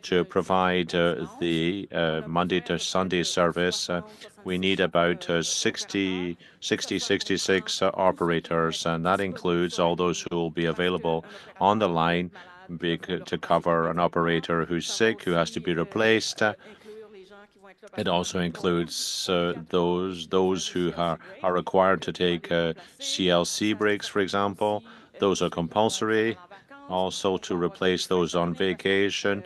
S7: to provide the Monday to Sunday service. We need about 66 operators, and that includes all those who will be available on the line to cover an operator who's sick, who has to be replaced. It also includes those who are required to take CLC breaks, for example. Those are compulsory. Also, to replace those on vacation,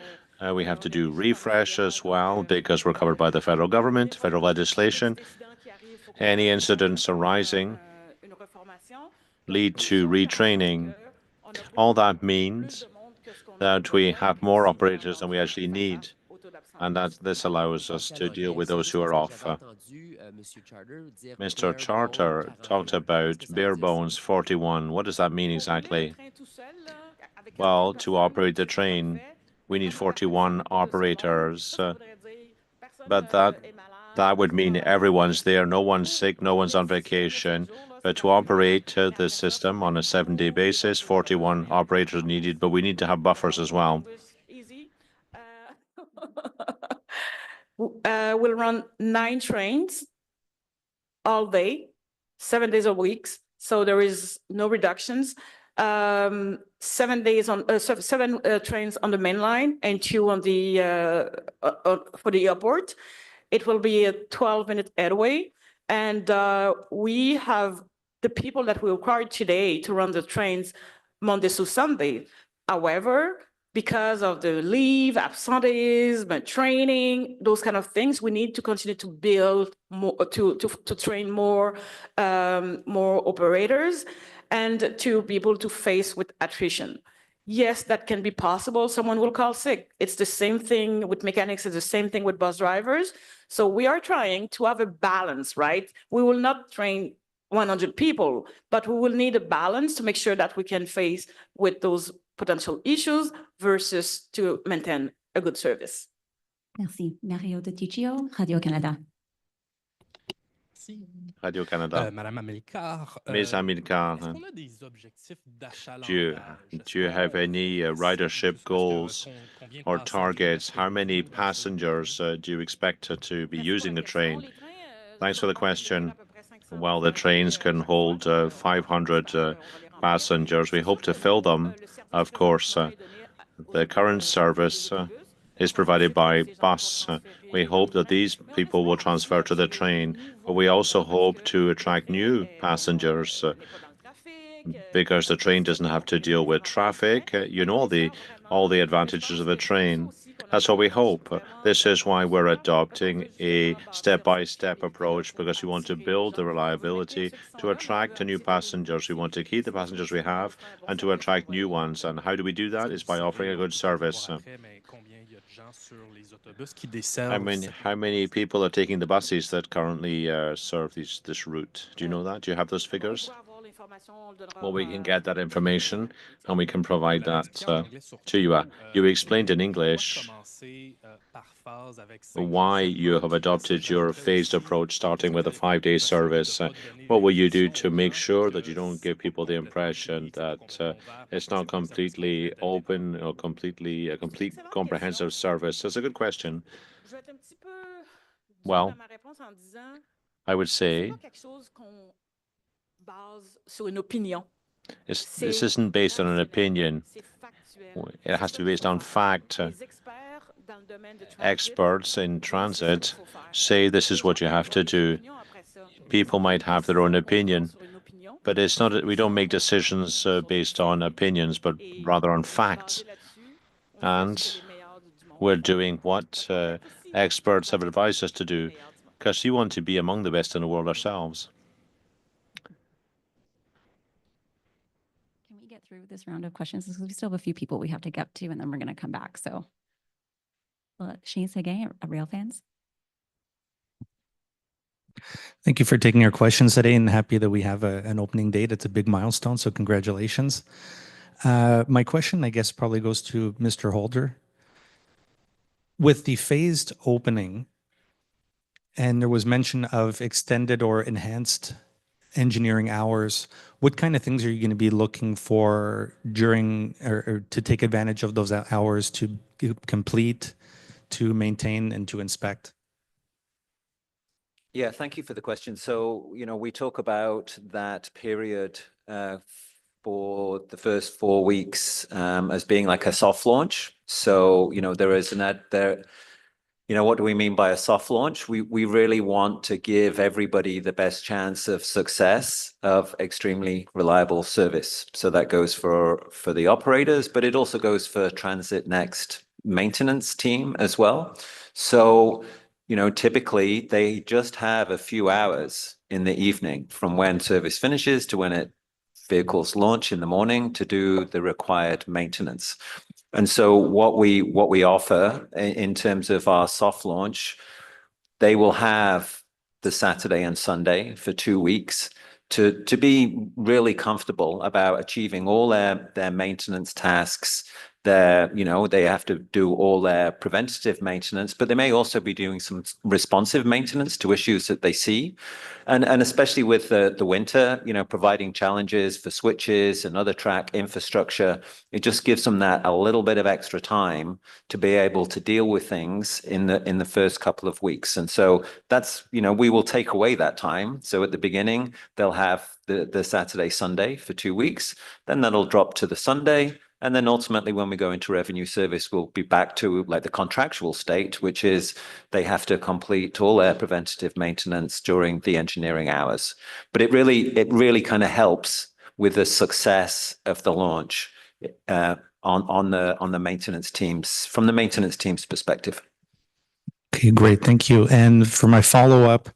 S7: we have to do refresh as well because we're covered by the federal government, federal legislation. Any incidents arising lead to retraining. All that means that we have more operators than we actually need, and that this allows us to deal with those who are off. Mr. Charter talked about bare bones 41. What does that mean exactly? Well, to operate the train, we need 41 operators, but that would mean everyone's there, no one's sick, no one's on vacation. But to operate the system on a 7-day basis, 41 operators needed, but we need to have buffers as well.
S3: We'll run 9 trains all day, 7 days a week. So there is no reductions. 7 trains on the main line and 2 on the for the airport. It will be a 12-minute airway, and we have the people that we required today to run the trains Monday to Sunday. However, because of the leave, absenteeism, training, those kind of things, we need to continue to build more, to train more operators and to be able to face with attrition. Yes, that can be possible. Someone will call sick. It's the same thing with mechanics. It's the same thing with bus drivers. So we are trying to have a balance, right? We will not train 100 people, but we will need a balance to make sure that we can face with those potential issues versus to maintain a good service.
S16: Merci. Mario de Ticcio, Radio-Canada.
S7: Radio-Canada.
S2: Madame Amilcar,
S7: Ms. Amilcar,
S2: est-ce qu'on a des objectifs d'achalandage?
S7: do you have any ridership goals or targets? How many passengers do you expect to be using the train? Thanks for the question. Well, the trains can hold 500 passengers. We hope to fill them, of course. The current service is provided by bus. We hope that these people will transfer to the train, but we also hope to attract new passengers because the train doesn't have to deal with traffic. You know all the advantages of a train. That's what we hope. This is why we're adopting a step-by-step approach, because we want to build the reliability to attract new passengers. We want to keep the passengers we have and to attract new ones. And how do we do that? Is by offering a good service. How many people are taking the buses that currently serve this route? Do you know that? Do you have those figures? Well, we can get that information and we can provide that to you. You explained in English why you have adopted your phased approach, starting with a 5-day service. What will you do to make sure that you don't give people the impression that it's not completely open or a complete comprehensive service? That's a good question. Well, I would say this isn't based on an opinion. It has to be based on fact. Experts in transit say this is what you have to do. People might have their own opinion, but it's not. We don't make decisions based on opinions, but rather on facts. And we're doing what experts have advised us to do, because we want to be among the best in the world ourselves.
S16: Can we get through this round of questions? Because we still have a few people we have to get to, and then we're going to come back. So, Shane Seguin, Rail Fans.
S5: Thank you for taking our questions today, and happy that we have an opening date. It's a big milestone, so congratulations. My question, I guess, probably goes to Mr. Holder. With the phased opening, and there was mention of extended or enhanced engineering hours, what kind of things are you going to be looking for during or to take advantage of those hours to complete, to maintain, and to inspect?
S4: Yeah, thank you for the question. So, we talk about that period for the first 4 weeks as being like a soft launch. So, there is what do we mean by a soft launch? We really want to give everybody the best chance of success of extremely reliable service. So that goes for the operators, but it also goes for Transit Next maintenance team as well. So, typically they just have a few hours in the evening from when service finishes to when vehicles launch in the morning to do the required maintenance. And so what we offer in terms of our soft launch, they will have the Saturday and Sunday for 2 weeks to be really comfortable about achieving all their maintenance tasks. They have to do all their preventative maintenance, but they may also be doing some responsive maintenance to issues that they see. And especially with the winter, providing challenges for switches and other track infrastructure, it just gives them that a little bit of extra time to be able to deal with things in the first couple of weeks. And so that's, we will take away that time. So at the beginning, they'll have the Saturday, Sunday for 2 weeks, then that'll drop to the Sunday. And then ultimately, when we go into revenue service, we'll be back to like the contractual state, which is they have to complete all their preventative maintenance during the engineering hours. But it really kind of helps with the success of the launch on the maintenance teams, from the maintenance team's perspective.
S5: Okay, great. Thank you. And for my follow-up,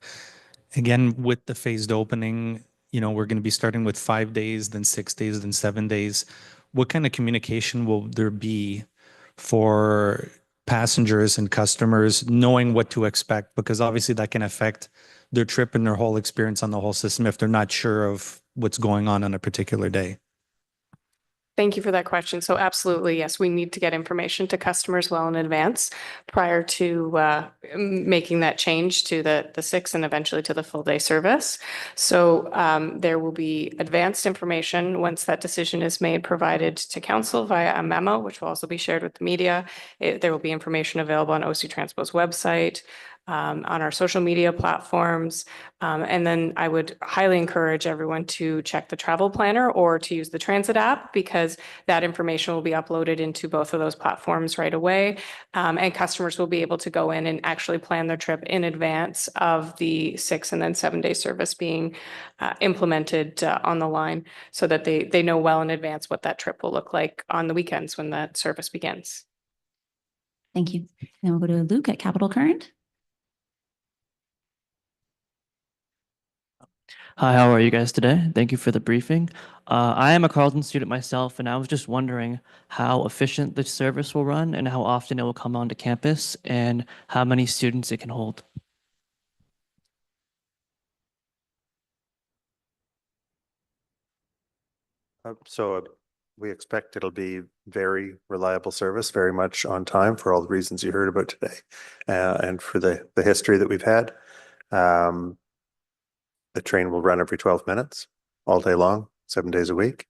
S5: again, with the phased opening, we're going to be starting with 5 days, then 6 days, then 7 days. What kind of communication will there be for passengers and customers knowing what to expect? Because obviously that can affect their trip and their whole experience on the whole system if they're not sure of what's going on a particular day.
S8: Thank you for that question. So absolutely, yes, we need to get information to customers well in advance prior to making that change to the 6 and eventually to the full day service. So there will be advanced information once that decision is made, provided to council via a memo, which will also be shared with the media. There will be information available on OC Transpo's website, on our social media platforms. And then I would highly encourage everyone to check the travel planner or to use the transit app, because that information will be uploaded into both of those platforms right away. And customers will be able to go in and actually plan their trip in advance of the 6 and then 7 day service being implemented on the line, so that they know well in advance what that trip will look like on the weekends when that service begins.
S16: Thank you. Then we'll go to Luke at Capital Current.
S10: Hi, how are you guys today? Thank you for the briefing. I am a Carleton student myself, and I was just wondering how efficient the service will run and how often it will come onto campus and how many students it can hold.
S6: So we expect it'll be very reliable service, very much on time for all the reasons you heard about today, and for the history that we've had. The train will run every 12 minutes all day long, 7 days a week,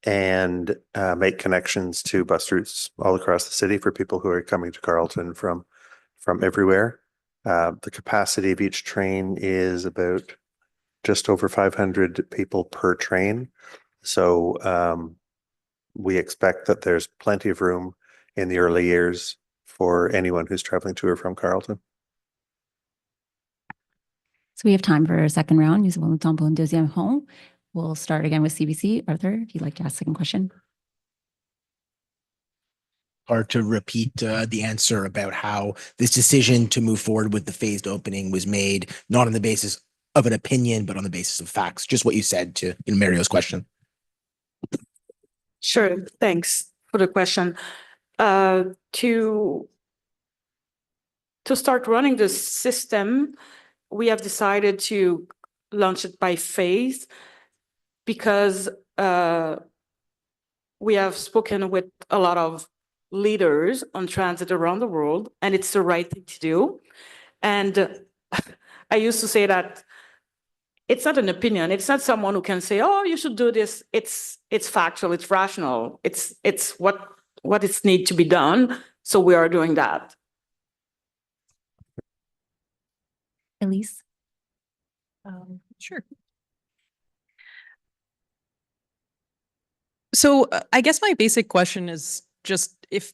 S6: and make connections to bus routes all across the city for people who are coming to Carleton from everywhere. The capacity of each train is about just over 500 people per train. So we expect that there's plenty of room in the early years for anyone who's traveling to or from Carleton.
S16: So we have time for a second round. Nous avons le temps pour une deuxième ronde. We'll start again with CBC. Arthur, if you'd like to ask a second question.
S18: Hard to repeat the answer about how this decision to move forward with the phased opening was made, not on the basis of an opinion, but on the basis of facts. Just what you said to Mario's question.
S3: Sure, thanks for the question. To start running the system, we have decided to launch it by phase because we have spoken with a lot of leaders on transit around the world, and it's the right thing to do. And I used to say that it's not an opinion. It's not someone who can say, "Oh, you should do this." It's factual. It's rational. It's what is need to be done. So we are doing that.
S16: Elise?
S17: Sure. So I guess my basic question is just if,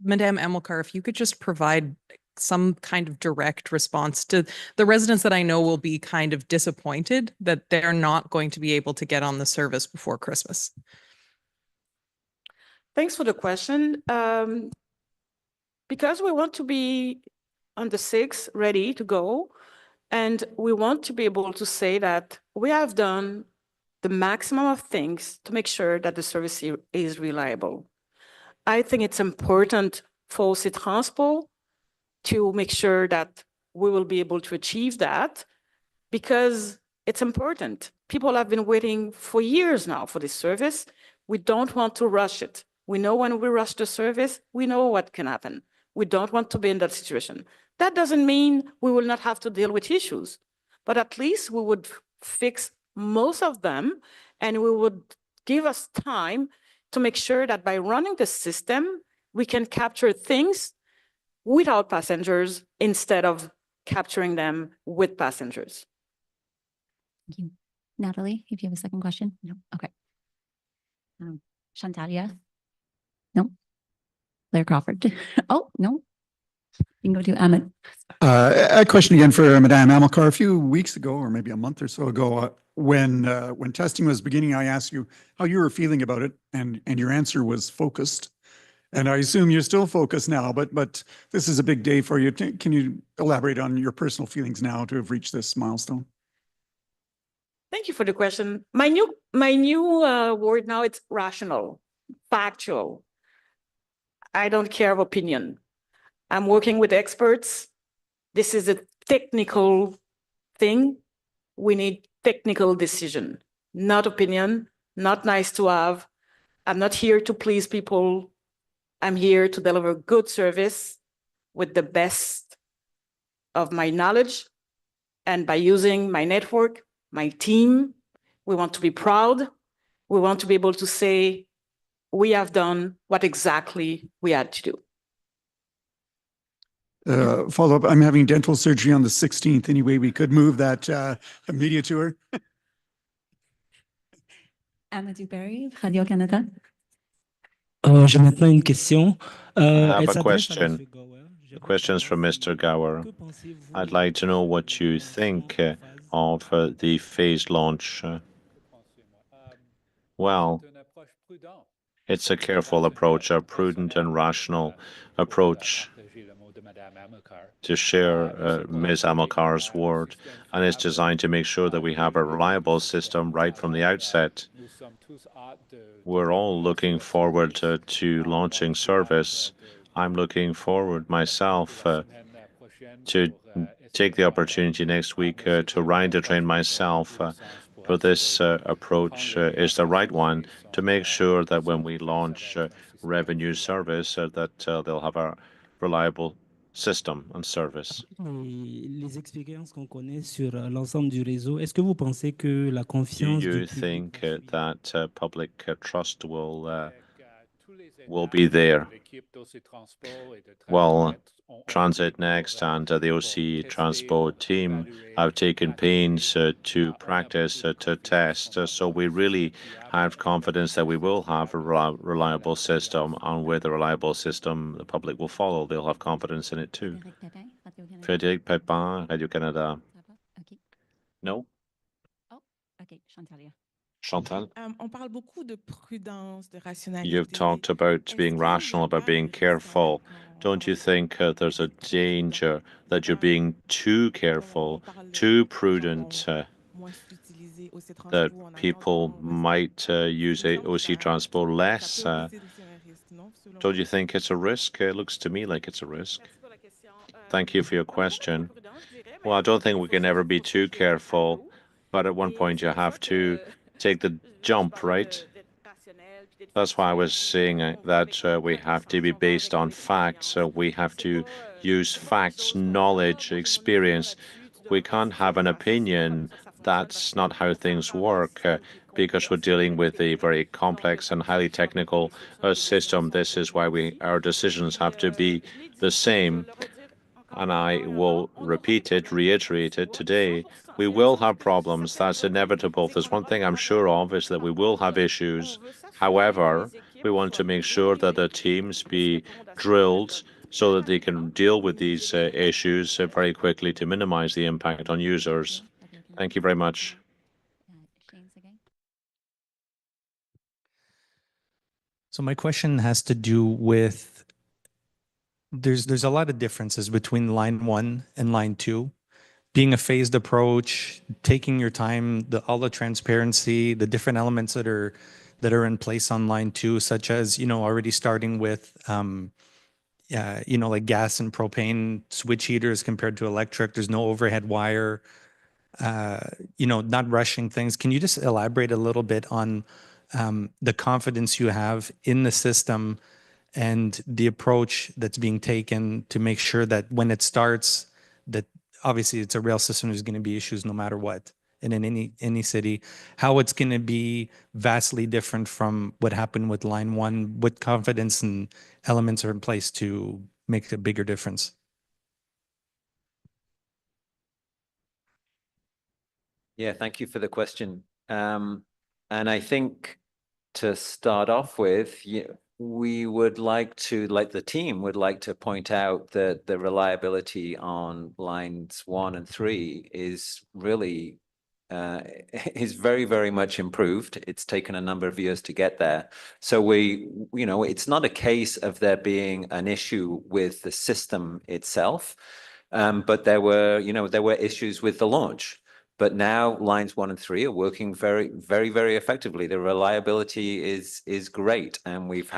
S17: Madame Amilcar, if you could just provide some kind of direct response to the residents that I know will be kind of disappointed that they're not going to be able to get on the service before Christmas.
S3: Thanks for the question. Because we want to be on the 6th ready to go, and we want to be able to say that we have done the maximum of things to make sure that the service is reliable. I think it's important for City TRANSPO to make sure that we will be able to achieve that, because it's important. People have been waiting for years now for this service. We don't want to rush it. We know when we rush the service, we know what can happen. We don't want to be in that situation. That doesn't mean we will not have to deal with issues, but at least we would fix most of them, and we would give us time to make sure that by running the system, we can capture things without passengers instead of capturing them with passengers.
S16: Thank you. Natalie, if you have a second question? No. Okay. Chantalia? No. Blair Crawford? Oh, no. You can go to Amit.
S21: A question again for Madame Amilcar. A few weeks ago, or maybe a month or so ago, when testing was beginning, I asked you how you were feeling about it, and your answer was focused. And I assume you're still focused now, but this is a big day for you. Can you elaborate on your personal feelings now to have reached this milestone?
S3: Thank you for the question. My new word now, it's rational, factual. I don't care of opinion. I'm working with experts. This is a technical thing. We need technical decision, not opinion, not nice to have, I'm not here to please people. I'm here to deliver good service with the best of my knowledge. And by using my network, my team, we want to be proud. We want to be able to say, we have done what exactly we had to do.
S21: Follow up, I'm having dental surgery on the 16th. Anyway, we could move that media tour.
S16: Anna Duberry, Radio-Canada.
S11: Je maintenant une question.
S7: I have
S11: Elle
S7: a
S11: s'adresse à
S7: question.
S11: Monsieur Gower.
S7: The question's from Mr. Gower. I'd like to know what you think of the phased launch. Well, it's a careful approach, a prudent and rational approach to share Ms. Amilcar's word, and it's designed to make sure that we have a reliable system right from the outset. We're all looking forward to launching service. I'm looking forward myself to take the opportunity next week to ride the train myself. But this approach is the right one to make sure that when we launch revenue service, that they'll have a reliable system and service.
S11: Les expériences qu'on connaît sur l'ensemble du réseau, est-ce que vous pensez que la
S7: Do
S11: confiance
S7: you
S11: du
S7: think that public trust will be there? Well, Transit Next and the OC TRANSPO team have taken pains to practice, to test. So we really have confidence that we will have a reliable system, and with a reliable system, the public will follow. They'll have confidence in it too. Frédéric Pépin, Radio-Canada. No?
S16: Okay, Chantalia.
S7: Chantal?
S20: On parle beaucoup de prudence, de rationalité.
S7: You've talked about being rational, about being careful. Don't you think there's a danger that you're being too careful, too prudent, that people might use OC TRANSPO less? Don't you think it's a risk? It looks to me like it's a risk. Thank you for your question. Well, I don't think we can ever be too careful, but at one point you have to take the jump, right? That's why I was saying that we have to be based on facts. We have to use facts, knowledge, experience. We can't have an opinion. That's not how things work because we're dealing with a very complex and highly technical system. This is why our decisions have to be the same. And I will repeat it, reiterate it today. We will have problems. That's inevitable. If there's one thing I'm sure of is that we will have issues. However, we want to make sure that the teams be drilled so that they can deal with these issues very quickly to minimize the impact on users. Thank you very much.
S11: So my question has to do with there's a lot of differences between line 1 and line 2. Being a phased approach, taking your time, all the transparency, the different elements that are in place on line 2, such as, already starting with like gas and propane switch heaters compared to electric. There's no overhead wire, not rushing things. Can you just elaborate a little bit on the confidence you have in the system and the approach that's being taken to make sure that when it starts, that obviously it's a rail system, there's going to be issues no matter what, and in any city, how it's going to be vastly different from what happened with line 1, what confidence and elements are in place to make a bigger difference?
S4: Yeah, thank you for the question. And I think to start off with, we would like to, like the team would like to point out that the reliability on lines 1 and 3 is really is very, very much improved. It's taken a number of years to get there. So it's not a case of there being an issue with the system itself, but there were issues with the launch. But now lines 1 and 3 are working very, very, very effectively. The reliability is great. And we've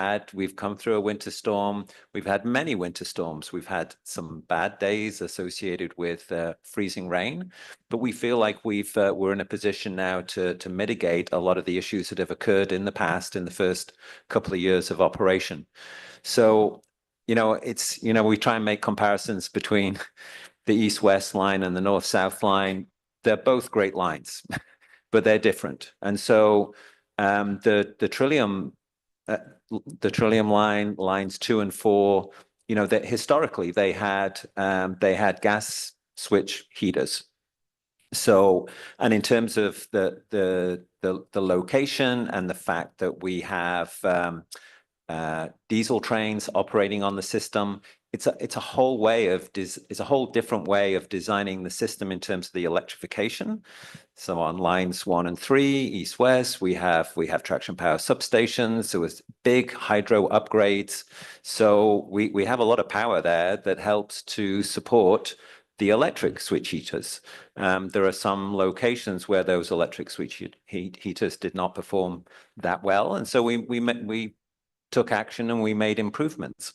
S4: come through a winter storm. We've had many winter storms. We've had some bad days associated with freezing rain, but we feel like we're in a position now to mitigate a lot of the issues that have occurred in the past in the first couple of years of operation. So, we try and make comparisons between the east-west line and the north-south line. They're both great lines, but they're different. And so the Trillium line, lines 2 and 4, that historically they had gas switch heaters. So, and in terms of the location and the fact that we have diesel trains operating on the system, it's a whole different way of designing the system in terms of the electrification. So on lines 1 and 3, east-west, we have traction power substations. There was big hydro upgrades. So we have a lot of power there that helps to support the electric switch heaters. There are some locations where those electric switch heaters did not perform that well. And so we took action and we made improvements.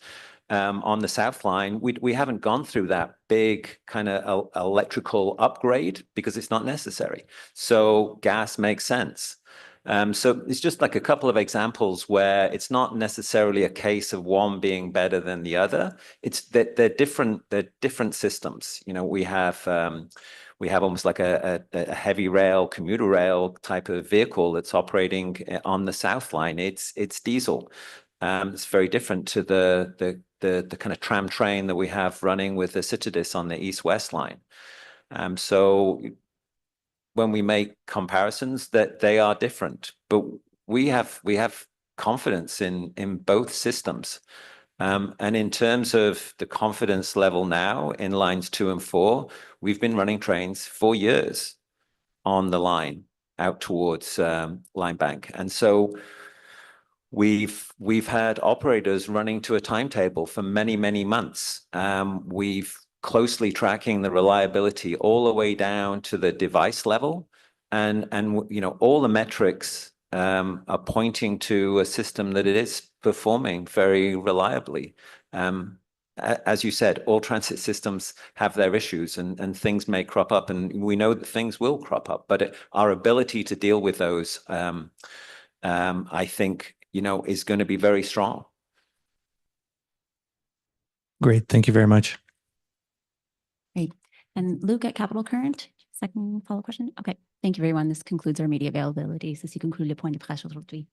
S4: On the South line, we haven't gone through that big kind of electrical upgrade because it's not necessary. So gas makes sense. So it's just like a couple of examples where it's not necessarily a case of one being better than the other. It's that they're different systems. We have almost like a heavy rail, commuter rail type of vehicle that's operating on the South line. It's diesel. It's very different to the kind of tram train that we have running with the Citadis on the east-west line. So when we make comparisons, that they are different, but we have confidence in both systems. And in terms of the confidence level now in lines 2 and 4, we've been running trains for years on the line out towards Linebank. And so we've had operators running to a timetable for many, many months. We've closely tracking the reliability all the way down to the device level. And all the metrics are pointing to a system that it is performing very reliably. As you said, all transit systems have their issues and things may crop up, and we know that things will crop up, but our ability to deal with those, I think, is going to be very strong.
S11: Great. Thank you very much.
S16: Great. And Luke at Capital Current, second follow-up question. Okay. Thank you, everyone. This concludes our media availability. Ceci conclut le point de presse aujourd'hui.